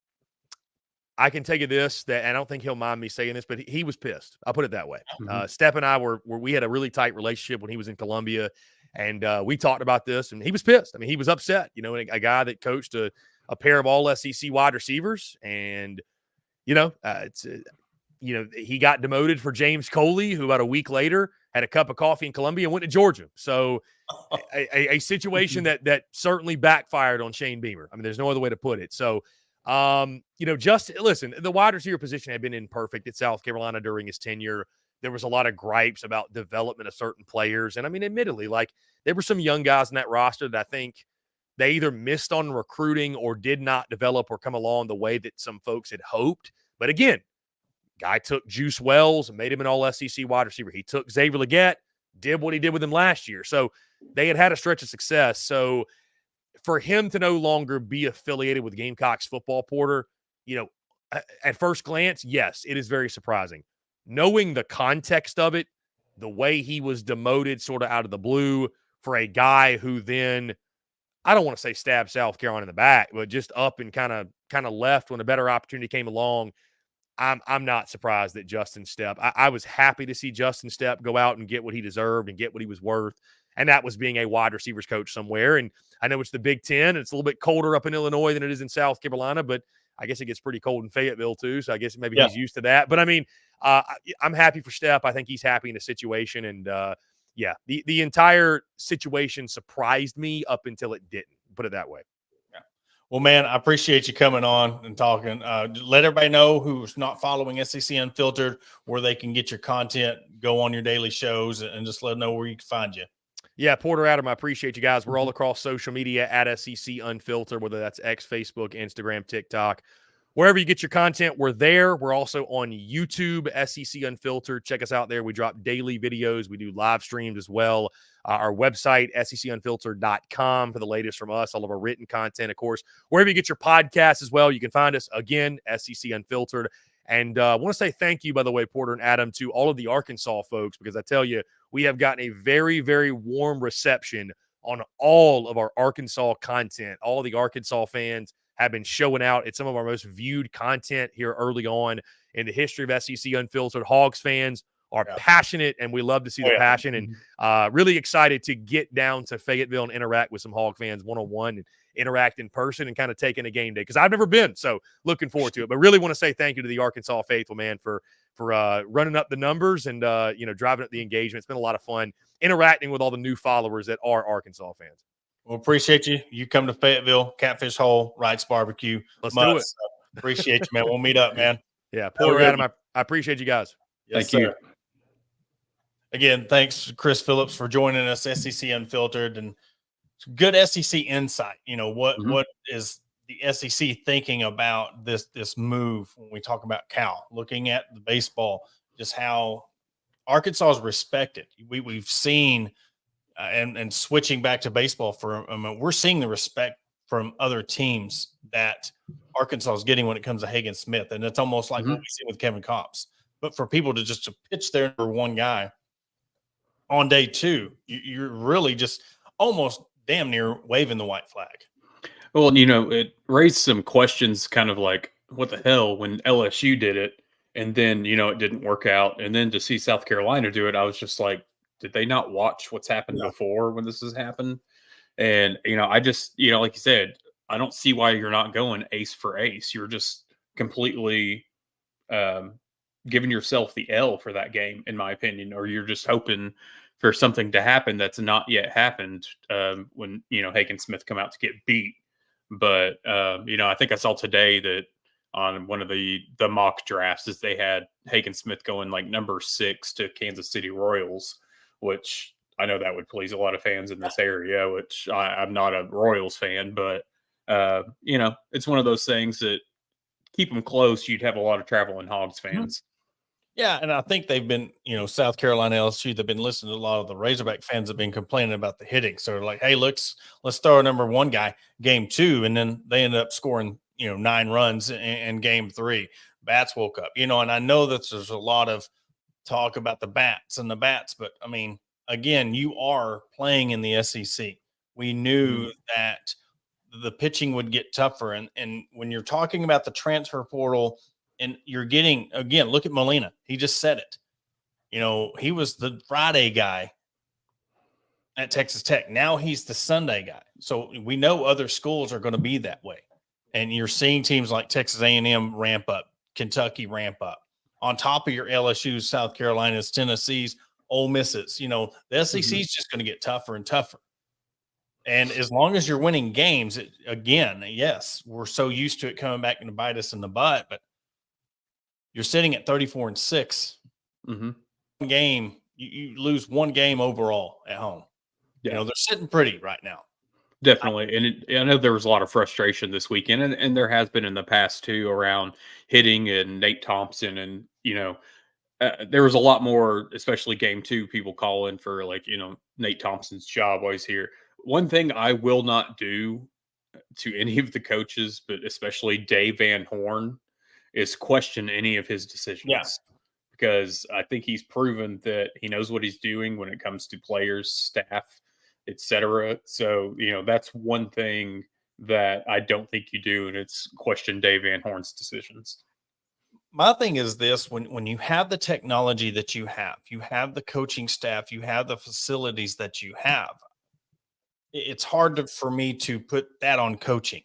can tell you this, that I don't think he'll mind me saying this, but he was pissed. I'll put it that way. Step and I we had a really tight relationship when he was in Columbia, and we talked about this, and he was pissed. I mean, he was upset. A guy that coached a pair of all SEC wide receivers, and he got demoted for James Coley, who about a week later had a cup of coffee in Columbia and went to Georgia. So a situation that certainly backfired on Shane Beamer. I mean, there's no other way to put it. So, listen, the wide receiver position had been imperfect at South Carolina during his tenure. There was a lot of gripes about development of certain players. And I mean, admittedly, like, there were some young guys in that roster that I think they either missed on recruiting or did not develop or come along the way that some folks had hoped. But again, guy took Juice Wells and made him an all SEC wide receiver. He took Xavier Legette, did what he did with him last year. So they had a stretch of success. So for him to no longer be affiliated with Gamecocks football, Porter, at first glance, yes, it is very surprising. Knowing the context of it, the way he was demoted sort of out of the blue for a guy who then, I don't want to say stabbed South Carolina in the back, but just up and kind of left when a better opportunity came along. I'm not surprised that Justin Stepp, I was happy to see Justin Stepp go out and get what he deserved and get what he was worth. And that was being a wide receivers coach somewhere. And I know it's the Big Ten. And it's a little bit colder up in Illinois than it is in South Carolina, but I guess it gets pretty cold in Fayetteville too. So I guess maybe he's used to that. But I mean, I'm happy for Stepp. I think he's happy in the situation. And the entire situation surprised me up until it didn't. Put it that way. Well, man, I appreciate you coming on and talking. Let everybody know who's not following SEC Unfiltered where they can get your content, go on your daily shows, and just let them know where you can find you. Yeah, Porter, Adam, I appreciate you guys. We're all across social media at SEC Unfiltered, whether that's X, Facebook, Instagram, TikTok. Wherever you get your content, we're there. We're also on YouTube, SEC Unfiltered. Check us out there. We drop daily videos. We do live streams as well. Our website, secunfiltered.com, for the latest from us, all of our written content, of course. Wherever you get your podcasts as well, you can find us, again, SEC Unfiltered. And I want to say thank you, by the way, Porter and Adam, to all of the Arkansas folks, because I tell you, we have gotten a very, very warm reception on all of our Arkansas content. All of the Arkansas fans have been showing out. It's some of our most viewed content here early on in the history of SEC Unfiltered. Hogs fans are passionate, and we love to see the passion. And really excited to get down to Fayetteville and interact with some Hog fans one-on-one and interact in person and kind of take in a game day, because I've never been. So looking forward to it. But really want to say thank you to the Arkansas faithful, man, for running up the numbers and driving up the engagement. It's been a lot of fun interacting with all the new followers that are Arkansas fans. Well, appreciate you. You come to Fayetteville, Catfish Hole, Wright's Barbecue. Let's do it. Appreciate you, man. We'll meet up, man. Yeah, Porter, Adam, I appreciate you guys. Yes, Thank you. sir. Again, thanks to Chris Phillips for joining us, SEC Unfiltered, and good SEC insight. What is the SEC thinking about this move when we talk about Cal, looking at the baseball, just how Arkansas is respected. We've seen and switching back to baseball for a moment, we're seeing the respect from other teams that Arkansas is getting when it comes to Hagen Smith. And it's almost like what we see with Kevin Kopps. But for people to pitch their number one guy on day two, you're really just almost damn near waving the white flag. Well, it raised some questions, kind of like, what the hell, when LSU did it, and then, it didn't work out. And then to see South Carolina do it, I was just like, did they not watch what's happened before when this has happened? And, I just, like you said, I don't see why you're not going ace for ace. You're just completely giving yourself the L for that game, in my opinion, or you're just hoping for something to happen that's not yet happened when, Hagen Smith come out to get beat. But, I think I saw today that on one of the mock drafts is they had Hagen Smith going like number 6 to Kansas City Royals, which I know that would please a lot of fans in this area, which I'm not a Royals fan, but, it's one of those things that keep them close. You'd have a lot of traveling Hogs fans. Yeah, and I think they've been, South Carolina, LSU, they've been listening to a lot of the Razorback fans have been complaining about the hitting. So they're like, hey, let's throw our number one guy game 2. And then they ended up scoring, 9 runs in game 3. Bats woke up, and I know that there's a lot of talk about the bats, but I mean, again, you are playing in the SEC. We knew that the pitching would get tougher. And when you're talking about the transfer portal, and you're getting, again, look at Molina. He just said it. He was the Friday guy at Texas Tech. Now he's the Sunday guy. So we know other schools are going to be that way. And you're seeing teams like Texas A&M ramp up, Kentucky ramp up. On top of your LSU's, South Carolina's, Tennessee's, Ole Miss's, the SEC is just going to get tougher and tougher. And as long as you're winning games, again, yes, we're so used to it coming back and to bite us in the butt, but you're sitting at 34-6. One game, you lose one game overall at home. Yeah. They're sitting pretty right now. Definitely. And I know there was a lot of frustration this weekend, and there has been in the past too around hitting and Nate Thompson. And, there was a lot more, especially game 2, people calling for Nate Thompson's job while he's here. One thing I will not do to any of the coaches, but especially Dave Van Horn, is question any of his decisions. Yeah. Because I think he's proven that he knows what he's doing when it comes to players, staff, etc. So, that's one thing that I don't think you do, and it's question Dave Van Horn's decisions. My thing is this: when you have the technology that you have the coaching staff, you have the facilities that you have, it's hard for me to put that on coaching.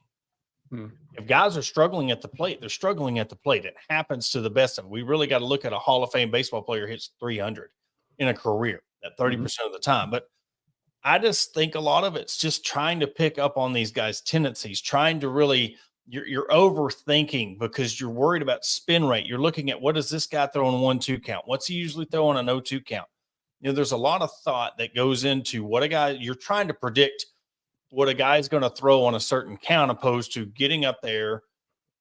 If guys are struggling at the plate, they're struggling at the plate. It happens to the best of them. We really got to look at a Hall of Fame baseball player hits 300 in a career at 30% of the time. But I just think a lot of it's just trying to pick up on these guys' tendencies, trying to really you're overthinking because you're worried about spin rate. You're looking at what does this guy throw on a 1-2 count? What's he usually throw on an 0-2 count? There's a lot of thought that goes into what a guy you're trying to predict what a guy's going to throw on a certain count, opposed to getting up there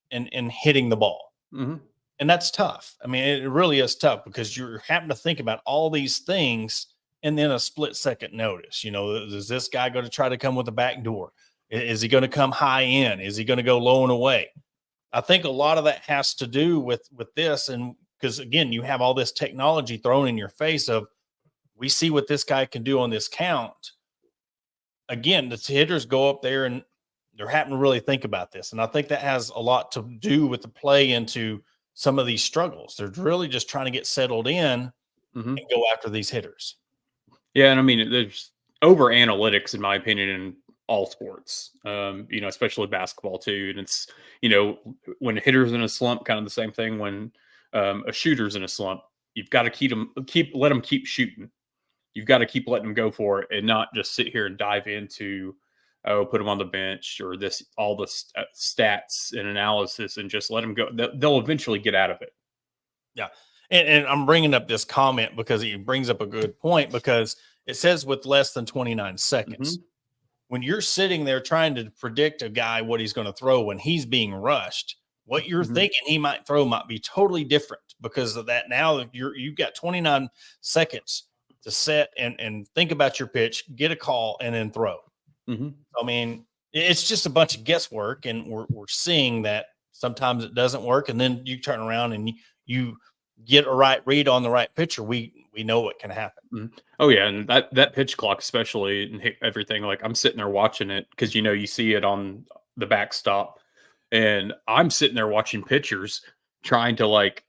and hitting the ball. Mm-hmm. And that's tough. I mean, it really is tough because you're having to think about all these things and then a split second notice. Is this guy going to try to come with a back door? Is he going to come high in? Is he going to go low and away? I think a lot of that has to do with this. And because, again, you have all this technology thrown in your face of, we see what this guy can do on this count. Again, the hitters go up there and they're having to really think about this. And I think that has a lot to do with the play into some of these struggles. They're really just trying to get settled in and go after these hitters. Yeah, and I mean, there's over analytics, in my opinion, in all sports, especially basketball too. And it's, when a hitter's in a slump, kind of the same thing when a shooter's in a slump. You've got to let them keep shooting. You've got to keep letting them go for it and not just sit here and dive into, put them on the bench or all the stats and analysis and just let them go. They'll eventually get out of it. Yeah. And I'm bringing up this comment because it brings up a good point, because it says with less than 29 seconds, when you're sitting there trying to predict a guy, what he's going to throw when he's being rushed, what you're thinking he might throw might be totally different because of that. Now you've got 29 seconds to set and think about your pitch, get a call, and then throw. I mean, it's just a bunch of guesswork, and we're seeing that sometimes it doesn't work, and then you turn around and you get a right read on the right pitcher. We know what can happen. Oh yeah, and that pitch clock, especially, and everything. Like, I'm sitting there watching it because you see it on the backstop, and I'm sitting there watching pitchers trying to, like,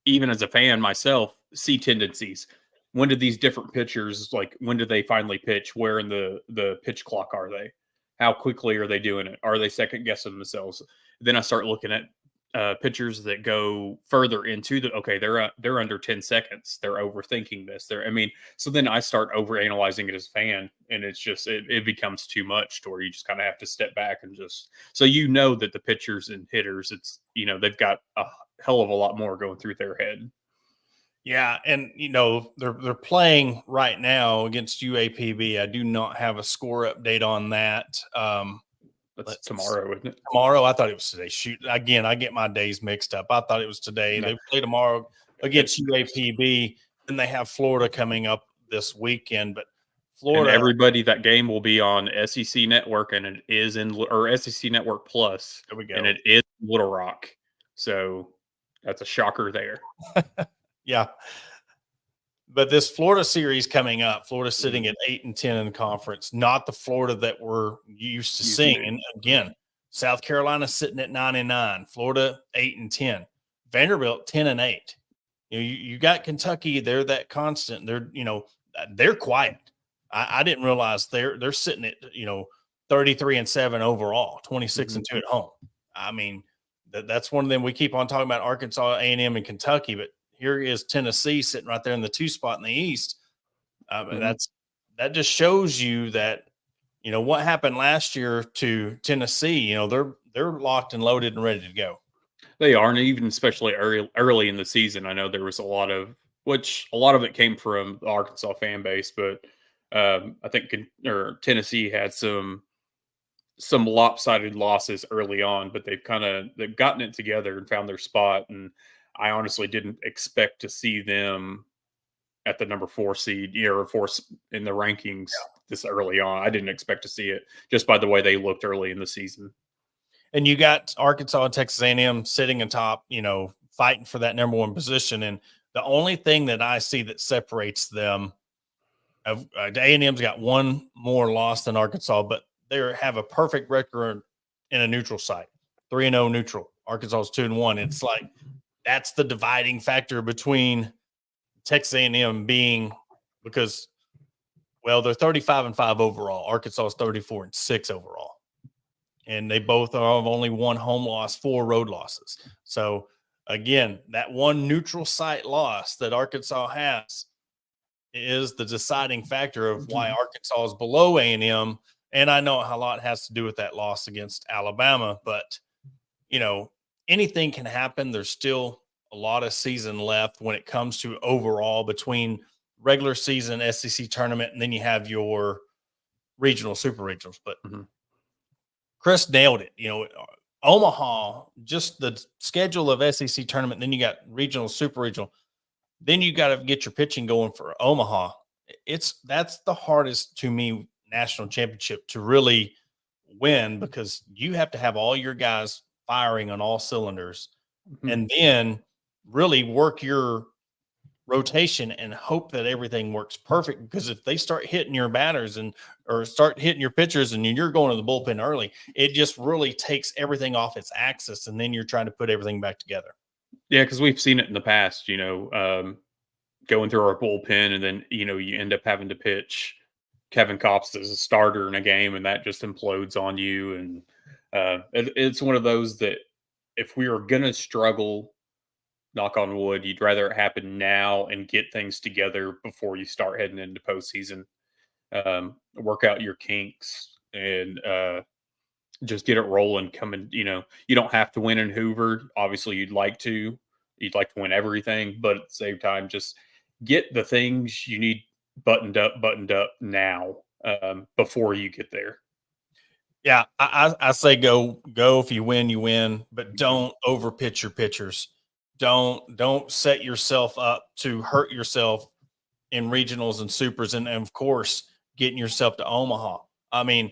even as a fan myself, see tendencies. When did these different pitchers, like, when did they finally pitch? Where in the pitch clock are they? How quickly are they doing it? Are they second guessing themselves? Then I start looking at pitchers that go further into okay, they're under 10 seconds. They're overthinking this. So then I start over analyzing it as a fan, and it's just, it becomes too much to where you just kind of have to step back and just, so that the pitchers and hitters, it's, they've got a hell of a lot more going through their head. Yeah, and they're playing right now against UAPB. I do not have a score update on that. That's tomorrow, isn't it? Tomorrow, I thought it was today. Shoot, again, I get my days mixed up. I thought it was today. No. They play tomorrow against UAPB, and they have Florida coming up this weekend. But Florida, and everybody, that game will be on SEC Network, and it is or SEC Network Plus. There we go. And it is Little Rock, so that's a shocker there. Yeah. But this Florida series coming up, Florida sitting at 8-10 in the conference, not the Florida that we're used to seeing. And again, South Carolina sitting at 9-9, Florida 8-10, Vanderbilt 10-8. You got Kentucky, they're that constant. They're quiet. I didn't realize they're sitting at 33-7 overall, 26-2 at home. I mean, that's one of them. We keep on talking about Arkansas, A&M, and Kentucky, but here is Tennessee sitting right there in the 2 spot in the East. That just shows you that, what happened last year to Tennessee, they're locked and loaded and ready to go. They are, and even especially early in the season, I know there was a lot of it came from the Arkansas fan base, but I think Tennessee had some lopsided losses early on, but they've gotten it together and found their spot. And I honestly didn't expect to see them at the number 4 seed, or 4 in the rankings this early on. I didn't expect to see it just by the way they looked early in the season. And you got Arkansas and Texas A&M sitting atop, fighting for that number 1 position. And the only thing that I see that separates them, A&M's got 1 more loss than Arkansas, but they have a perfect record in a neutral site, 3-0 neutral. Arkansas is 2-1. It's like, that's the dividing factor between Texas A&M because they're 35-5 overall. Arkansas is 34-6 overall. And they both are only 1 home loss, 4 road losses. So again, that 1 neutral site loss that Arkansas has, is the deciding factor of why Arkansas is below A&M. And I know a lot has to do with that loss against Alabama, but anything can happen. There's still a lot of season left when it comes to overall between regular season, SEC tournament, and then you have your regional, super regionals. But Chris nailed it. Omaha, just the schedule of SEC tournament, then you got regional, super regional. Then you got to get your pitching going for Omaha. That's the hardest to me national championship to really win, because you have to have all your guys firing on all cylinders and then really work your rotation and hope that everything works perfect. Because if they start hitting your batters or start hitting your pitchers and you're going to the bullpen early, it just really takes everything off its axis, and then you're trying to put everything back together. Yeah, because we've seen it in the past, going through our bullpen, and then, you end up having to pitch Kevin Kopps as a starter in a game, and that just implodes on you. And it's one of those that if we are going to struggle, knock on wood, you'd rather it happen now and get things together before you start heading into postseason. Work out your kinks and just get it rolling. You don't have to win in Hoover. Obviously, you'd like to win everything, but at the same time, just get the things you need buttoned up now before you get there. Yeah, I say go. If you win, but don't overpitch your pitchers. Don't set yourself up to hurt yourself in regionals and supers, and of course getting yourself to Omaha. I mean,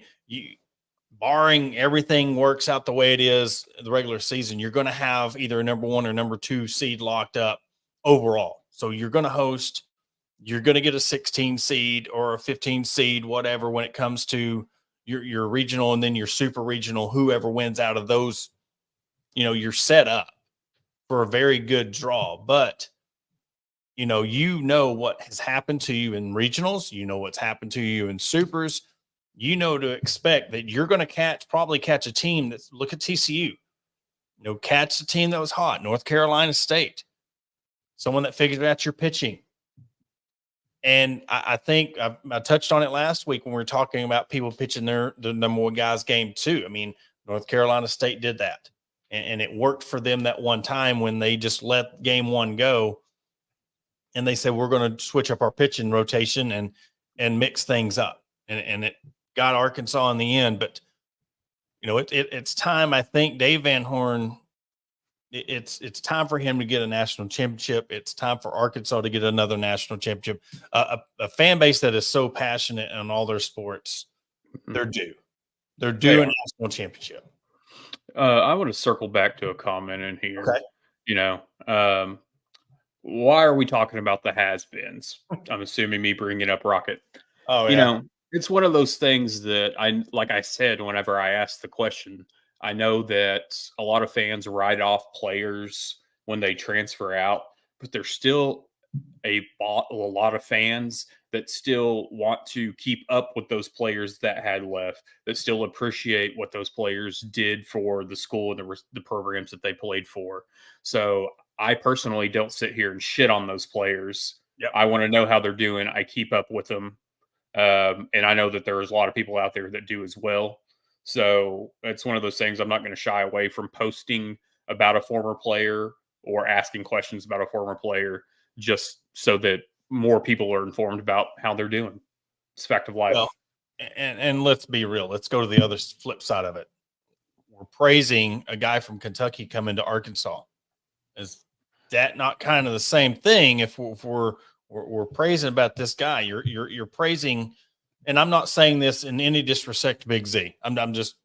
barring everything works out the way it is the regular season, you're going to have either a number 1 or number 2 seed locked up overall. So you're going to get a 16 seed or a 15 seed, whatever, when it comes to your regional and then your super regional. Whoever wins out of those, you're set up for a very good draw. But what has happened to you in regionals, what's happened to you in supers, to expect that you're going to probably catch a team that's, look at TCU, catch the team that was hot, North Carolina State, someone that figured out your pitching. And I think I touched on it last week when we were talking about people pitching the number 1 guys game 2. I mean, North Carolina State did that, and it worked for them that one time when they just let game 1 go. And they said, we're going to switch up our pitching rotation and mix things up. And it got Arkansas in the end. But, it's time. I think Dave Van Horn, it's time for him to get a national championship. It's time for Arkansas to get another national championship. A fan base that is so passionate on all their sports, they're due. They're due a national championship. I want to circle back to a comment in here. Okay. Why are we talking about the has-beens? I'm assuming me bringing up Rocket. Oh, yeah. It's one of those things that like I said, whenever I asked the question, I know that a lot of fans write off players when they transfer out, but there's still a lot of fans that still want to keep up with those players that had left, that still appreciate what those players did for the school and the programs that they played for. So I personally don't sit here and shit on those players. Yep. I want to know how they're doing. I keep up with them. And I know that there's a lot of people out there that do as well. So it's one of those things. I'm not going to shy away from posting about a former player or asking questions about a former player, just so that more people are informed about how they're doing. It's a fact of life. Well, and let's be real. Let's go to the other flip side of it. We're praising a guy from Kentucky coming to Arkansas. Is that not kind of the same thing? If we're praising about this guy, you're praising, and I'm not saying this in any disrespect to Big Z. I'm just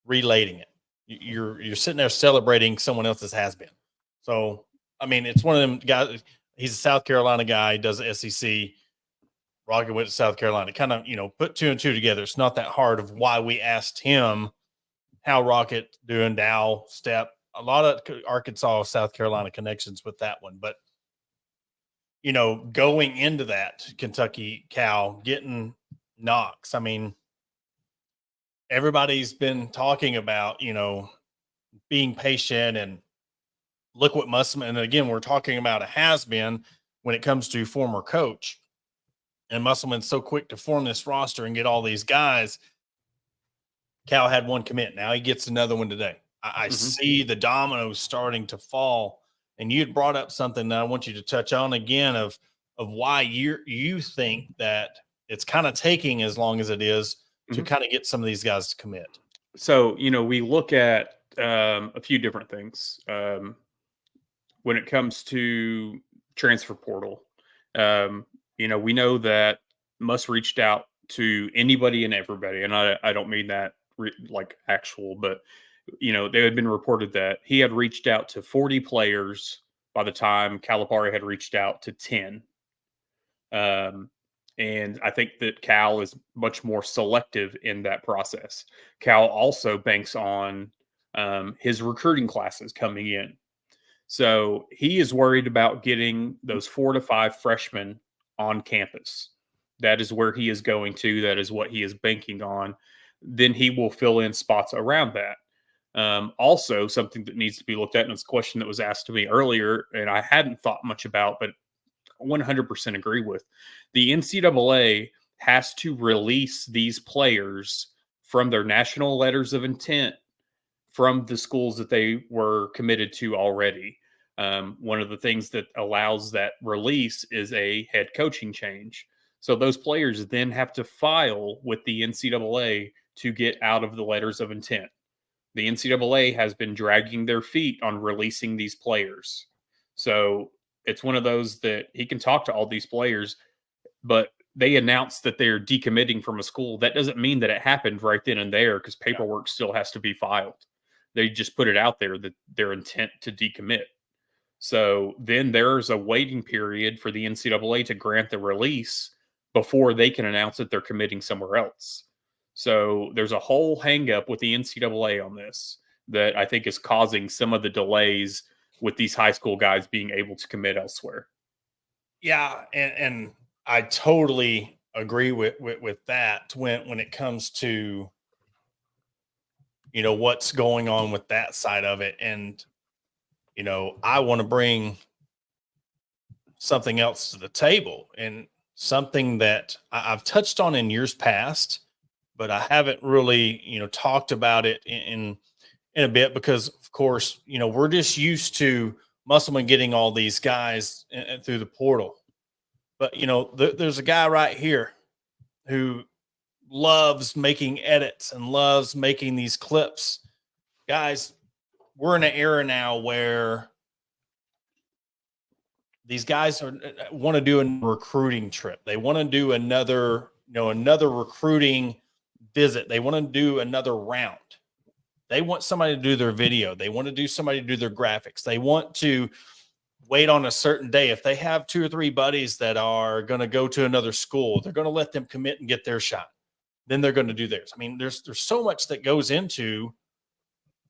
relating it. You're sitting there celebrating someone else's has been. So I mean, it's one of them guys. He's a South Carolina guy. Does the SEC. Rocket went to South Carolina. Kind of put 2 and 2 together. It's not that hard of why we asked him how Rocket doing, Dow, Step. A lot of Arkansas, South Carolina connections with that one. But, going into that Kentucky Cal, getting Knox, I mean, everybody's been talking about, being patient and look what Musselman, and again, we're talking about a has-been when it comes to former coach. and Musselman's so quick to form this roster and get all these guys. Cal had one commit. Now he gets another one today. I see the dominoes starting to fall. And you had brought up something that I want you to touch on again of why you think that it's kind of taking as long as it is to kind of get some of these guys to commit. So, we look at a few different things when it comes to transfer portal. We know that Muss reached out to anybody and everybody, and I don't mean that like actual, but they had been reported that he had reached out to 40 players by the time Calipari had reached out to 10. And I think that Cal is much more selective in that process. Cal also banks on his recruiting classes coming in. So he is worried about getting those 4 to 5 freshmen on campus. That is where he is going to. That is what he is banking on. Then he will fill in spots around that. Also, something that needs to be looked at, and it's a question that was asked to me earlier, and I hadn't thought much about, but 100% agree with. The NCAA has to release these players from their national letters of intent from the schools that they were committed to already. One of the things that allows that release is a head coaching change. So those players then have to file with the NCAA to get out of the letters of intent. The NCAA has been dragging their feet on releasing these players. So it's one of those that he can talk to all these players, but they announced that they're decommitting from a school. That doesn't mean that it happened right then and there, because paperwork still has to be filed. They just put it out there that their intent to decommit. So then there's a waiting period for the NCAA to grant the release before they can announce that they're committing somewhere else. So there's a whole hang up with the NCAA on this that I think is causing some of the delays with these high school guys being able to commit elsewhere. Yeah, and I totally agree with that when it comes to what's going on with that side of it. And I want to bring something else to the table, and something that I've touched on in years past, but I haven't really talked about it in a bit, because of course we're just used to Musselman getting all these guys through the portal. But there's a guy right here who loves making edits and loves making these clips. Guys, we're in an era now where these guys want to do a recruiting trip. They want to do another recruiting visit. They want to do another round. They want somebody to do their video. They want to do somebody to do their graphics. They want to wait on a certain day. If they have 2 or 3 buddies that are going to go to another school, they're going to let them commit and get their shot. Then they're going to do theirs. I mean, there's so much that goes into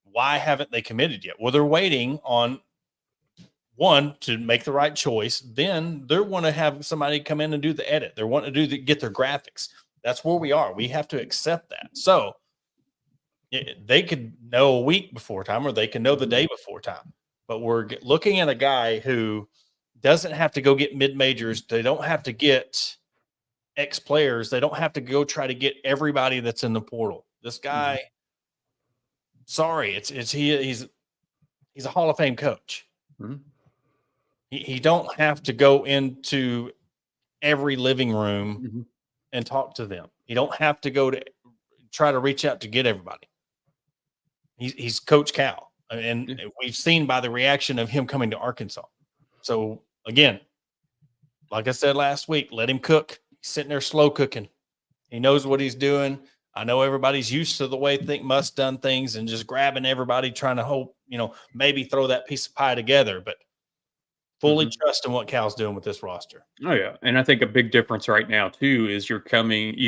why haven't they committed yet? Well, they're waiting on one to make the right choice. Then they want to have somebody come in and do the edit. They're wanting to get their graphics. That's where we are. We have to accept that. So they could know a week before time, or they can know the day before time. But we're looking at a guy who doesn't have to go get mid-majors. They don't have to get ex-players. They don't have to go try to get everybody that's in the portal. This guy, sorry, he's a Hall of Fame coach. He don't have to go into every living room and talk to them. You don't have to go to try to reach out to get everybody. He's Coach Cal. And we've seen by the reaction of him coming to Arkansas. So, again, like I said last week, let him cook. He's sitting there slow cooking. He knows what he's doing. I know everybody's used to the way Muss done things and just grabbing everybody, trying to hope, maybe throw that piece of pie together. But fully trust in what Cal's doing with this roster. Oh, yeah. And I think a big difference right now, too, is you've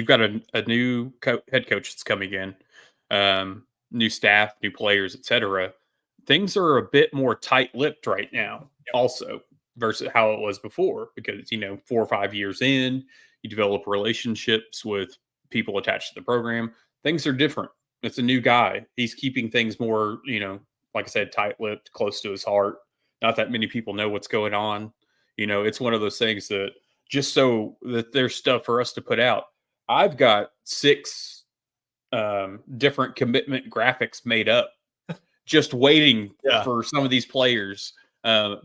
got a new head coach that's coming in, new staff, new players, etc. Things are a bit more tight-lipped right now also versus how it was before, because, 4 or 5 years in, you develop relationships with people attached to the program. Things are different. It's a new guy. He's keeping things more, like I said, tight-lipped, close to his heart. Not that many people know what's going on. It's one of those things that just so that there's stuff for us to put out. I've got 6 different commitment graphics made up, just waiting for some of these players,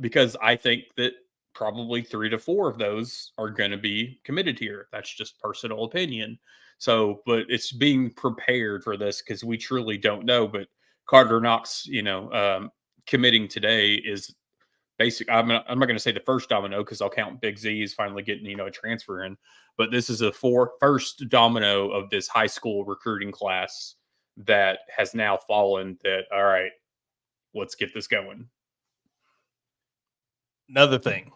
because I think that probably 3 to 4 of those are going to be committed here. That's just personal opinion. So, but it's being prepared for this because we truly don't know. But Carter Knox, committing today is basic. I'm not going to say the first domino because I'll count Big Z as finally getting, a transfer in. But this is the first domino of this high school recruiting class that has now fallen. That, all right, let's get this going. Another thing,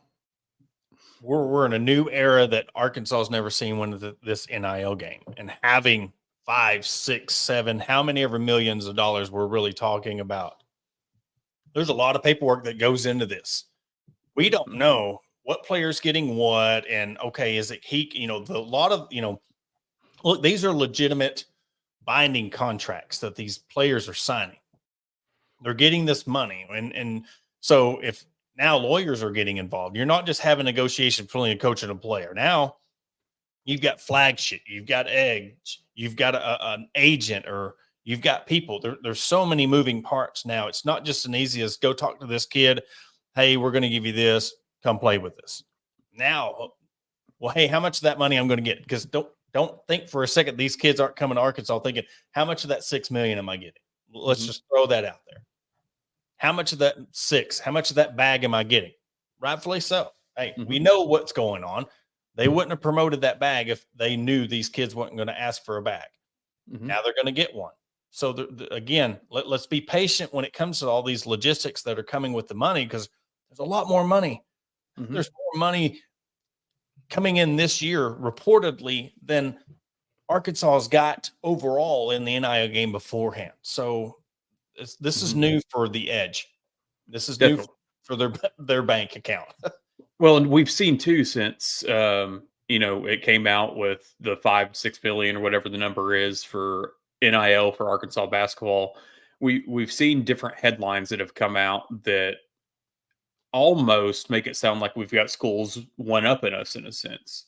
we're in a new era that Arkansas has never seen when this NIL game, and having 5, 6, 7, how many ever millions of dollars we're really talking about. There's a lot of paperwork that goes into this. We don't know what player's getting what, and okay, is it look, these are legitimate binding contracts that these players are signing. They're getting this money, and so if now lawyers are getting involved, you're not just having negotiations between a coach and a player. Now you've got flagship, you've got edge, you've got an agent, or you've got people. There's so many moving parts now. It's not just as easy as go talk to this kid. Hey, we're going to give you this. Come play with us. Now, well, hey, how much of that money I'm going to get? Because don't think for a second these kids aren't coming to Arkansas thinking, how much of that $6 million am I getting? Let's just throw that out there. How much of that 6? How much of that bag am I getting? Rightfully so. Hey, we know what's going on. They wouldn't have promoted that bag if they knew these kids weren't going to ask for a bag. Now they're going to get one. So again, let's be patient when it comes to all these logistics that are coming with the money, because there's a lot more money. There's more money coming in this year reportedly than Arkansas's got overall in the NIL game beforehand. So this is new for the Edge. This is new for their bank account. Well, and we've seen too since it came out with the 5-6 billion or whatever the number is for NIL for Arkansas basketball. We've seen different headlines that have come out that almost make it sound like we've got schools one up in us in a sense.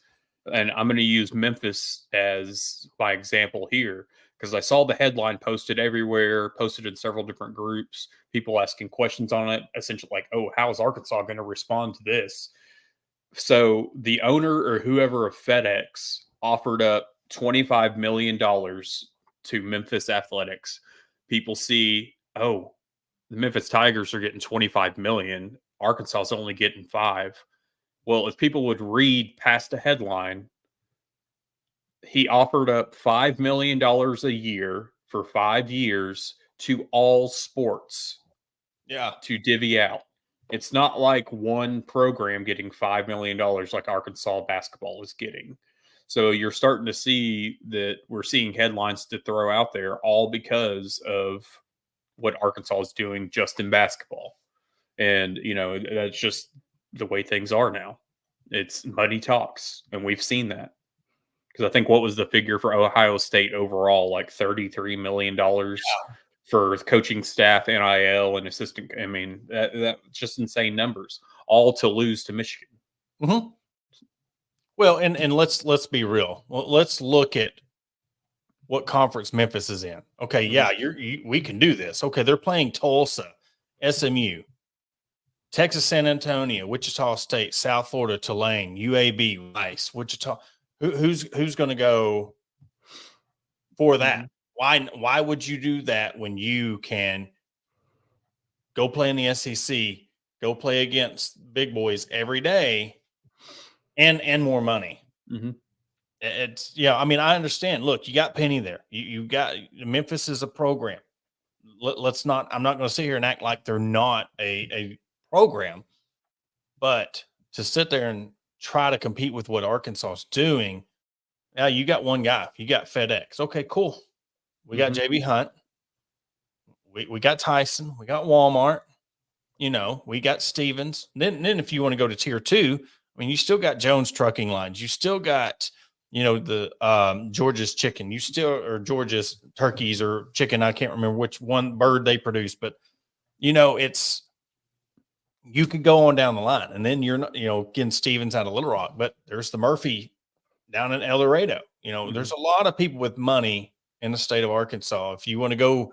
And I'm going to use Memphis as my example here, because I saw the headline posted everywhere, posted in several different groups, people asking questions on it, essentially like, oh, how is Arkansas going to respond to this? So the owner or whoever of FedEx offered up $25 million to Memphis Athletics. People see, oh, the Memphis Tigers are getting $25 million. Arkansas is only getting 5. Well, if people would read past the headline, he offered up $5 million a year for 5 years to all sports. Yeah. To divvy out. It's not like one program getting $5 million like Arkansas basketball is getting. So you're starting to see that we're seeing headlines to throw out there all because of what Arkansas is doing just in basketball. And, that's just the way things are now. It's money talks, and we've seen that. Because I think what was the figure for Ohio State overall? Like $33 million for coaching staff, NIL, and assistant. I mean, that's just insane numbers, all to lose to Michigan. Well, and let's be real. Well, let's look at what conference Memphis is in. Okay, yeah, we can do this. Okay, they're playing Tulsa, SMU, Texas San Antonio, Wichita State, South Florida, Tulane, UAB, Rice, Wichita. Who's going to go for that? Why would you do that when you can go play in the SEC, go play against big boys every day, and more money? It's I mean, I understand. Look, you got Penny there. You got Memphis is a program. Let's not. I'm not going to sit here and act like they're not a program, but to sit there and try to compete with what Arkansas is doing. Now you got one guy. You got FedEx. Okay, cool. We got JB Hunt. We got Tyson. We got Walmart. We got Stevens. Then if you want to go to tier 2, I mean, you still got Jones Trucking Lines. You still got, the George's Chicken. You still or George's Turkeys or Chicken. I can't remember which one bird they produce, but it's you could go on down the line, and then you're not, getting Stevens out of Little Rock, but there's the Murphy down in El Dorado. There's a lot of people with money in the state of Arkansas. If you want to go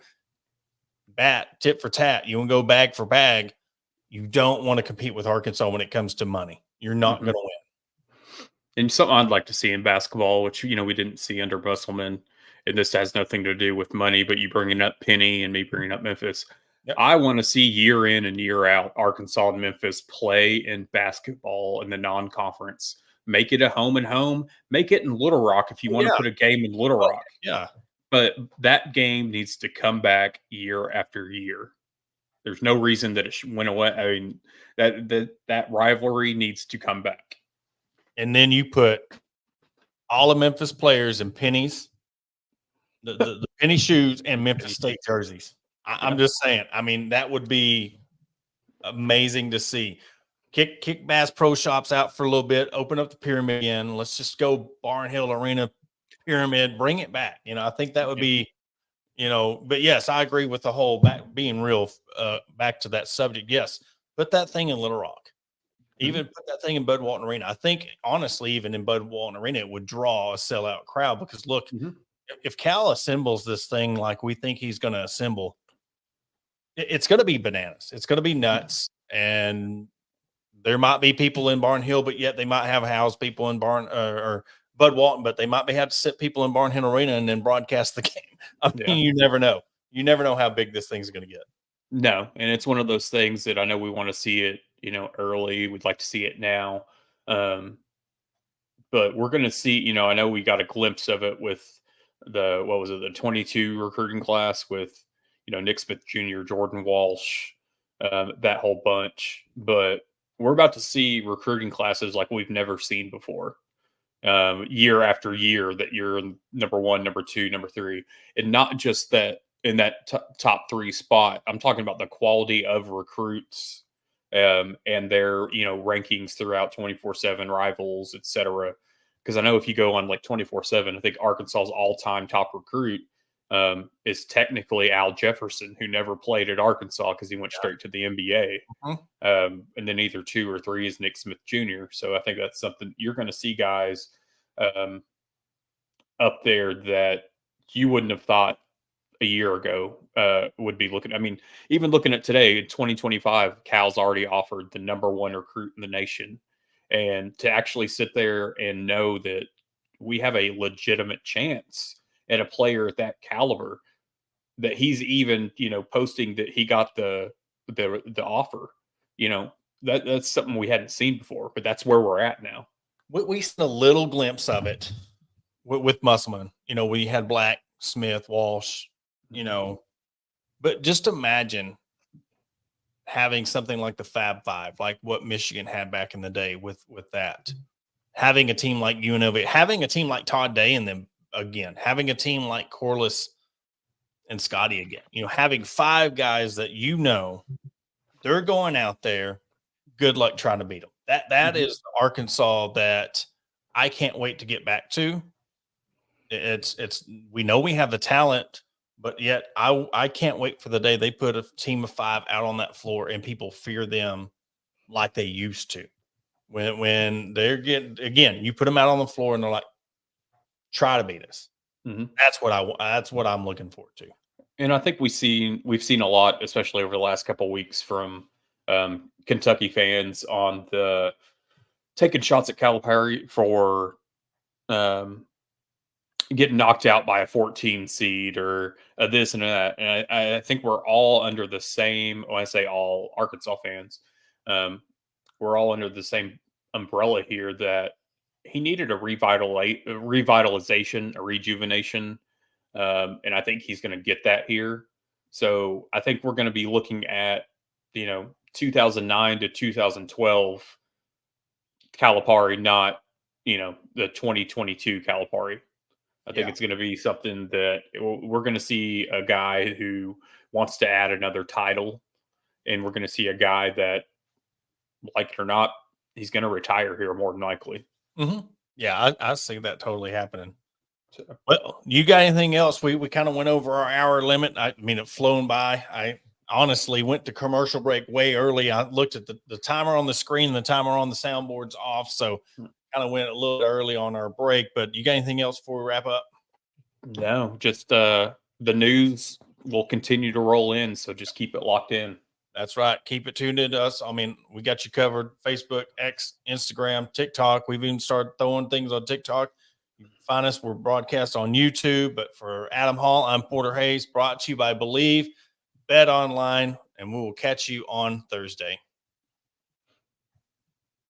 tit for tat, you want to go bag for bag, you don't want to compete with Arkansas when it comes to money. You're not going to win. And something I'd like to see in basketball, which, we didn't see under Musselman, and this has nothing to do with money, but you bringing up Penny and me bringing up Memphis. Yep. I want to see year in and year out Arkansas and Memphis play in basketball in the non-conference. Make it a home and home. Make it in Little Rock if you want to put a game in Little Rock. Yeah. But that game needs to come back year after year. There's no reason that it went away. I mean, that rivalry needs to come back. And then you put all of Memphis players in pennies, the penny shoes, and Memphis State jerseys. I'm just saying. I mean, that would be amazing to see. Kick Bass Pro Shops out for a little bit. Open up the pyramid again. Let's just go Barnhill Arena pyramid. Bring it back. I think that would be. But yes, I agree with the whole being real. Back to that subject. Yes, put that thing in Little Rock. Even put that thing in Bud Walton Arena. I think honestly, even in Bud Walton Arena, it would draw a sellout crowd because look, if Cal assembles this thing like we think he's going to assemble, it's going to be bananas. It's going to be nuts. And there might be people in Barnhill, but yet they might have housed people in or Bud Walton, but they might have to sit people in Barnhill Arena and then broadcast the game. I mean, you never know. You never know how big this thing's going to get. No, and it's one of those things that I know we want to see it, early. We'd like to see it now. But we're going to see, I know we got a glimpse of it with the 22 recruiting class with, Nick Smith Jr., Jordan Walsh, that whole bunch. But we're about to see recruiting classes like we've never seen before. Year after year that you're number 1, number 2, number 3, and not just that in that top 3 spot. I'm talking about the quality of recruits and their rankings throughout 24/7 rivals, etc. Because I know if you go on like 24/7, I think Arkansas's all-time top recruit is technically Al Jefferson, who never played at Arkansas because he went straight to the NBA. And then either 2 or 3 is Nick Smith Jr. So I think that's something you're going to see guys up there that you wouldn't have thought a year ago would be looking. I mean, even looking at today in 2025, Cal's already offered the number 1 recruit in the nation. And to actually sit there and know that we have a legitimate chance at a player at that caliber, that he's even, posting that he got the offer, that's something we hadn't seen before, but that's where we're at now. We seen a little glimpse of it with Musselman. We had Black, Smith, Walsh, but just imagine having something like the Fab Five, like what Michigan had back in the day with that, having a team like UNLV, having a team like Todd Day in them again, having a team like Corliss and Scotty again, having 5 guys that they're going out there. Good luck trying to beat them. That is the Arkansas that I can't wait to get back to. We know we have the talent, but yet I can't wait for the day they put a team of 5 out on that floor and people fear them like they used to. When they're again, you put them out on the floor and they're like, try to beat us. That's what I'm looking forward to. And I think we've seen a lot, especially over the last couple of weeks, from Kentucky fans on the taking shots at Calipari for getting knocked out by a 14 seed or this and that. And I think we're all under the same, when I say all Arkansas fans, we're all under the same umbrella here that he needed a revitalization, a rejuvenation. And I think he's going to get that here. So I think we're going to be looking at, 2009 to 2012 Calipari, not, the 2022 Calipari. I think it's going to be something that we're going to see a guy who wants to add another title. And we're going to see a guy that, like it or not, he's going to retire here more than likely. Yeah, I see that totally happening. Well, you got anything else? We kind of went over our hour limit. I mean, it's flown by. honestly went to commercial break way early. I looked at the timer on the screen and the timer on the soundboard's off. So kind of went a little early on our break. But you got anything else before we wrap up? No, just the news will continue to roll in. So just keep it locked in. That's right. Keep it tuned into us. I mean, we got you covered. Facebook, X, Instagram, TikTok. We've even started throwing things on TikTok. You can find us. We're broadcast on YouTube. But for Adam Hall, I'm Porter Hayes, brought to you by Believe, Bet Online, and we will catch you on Thursday.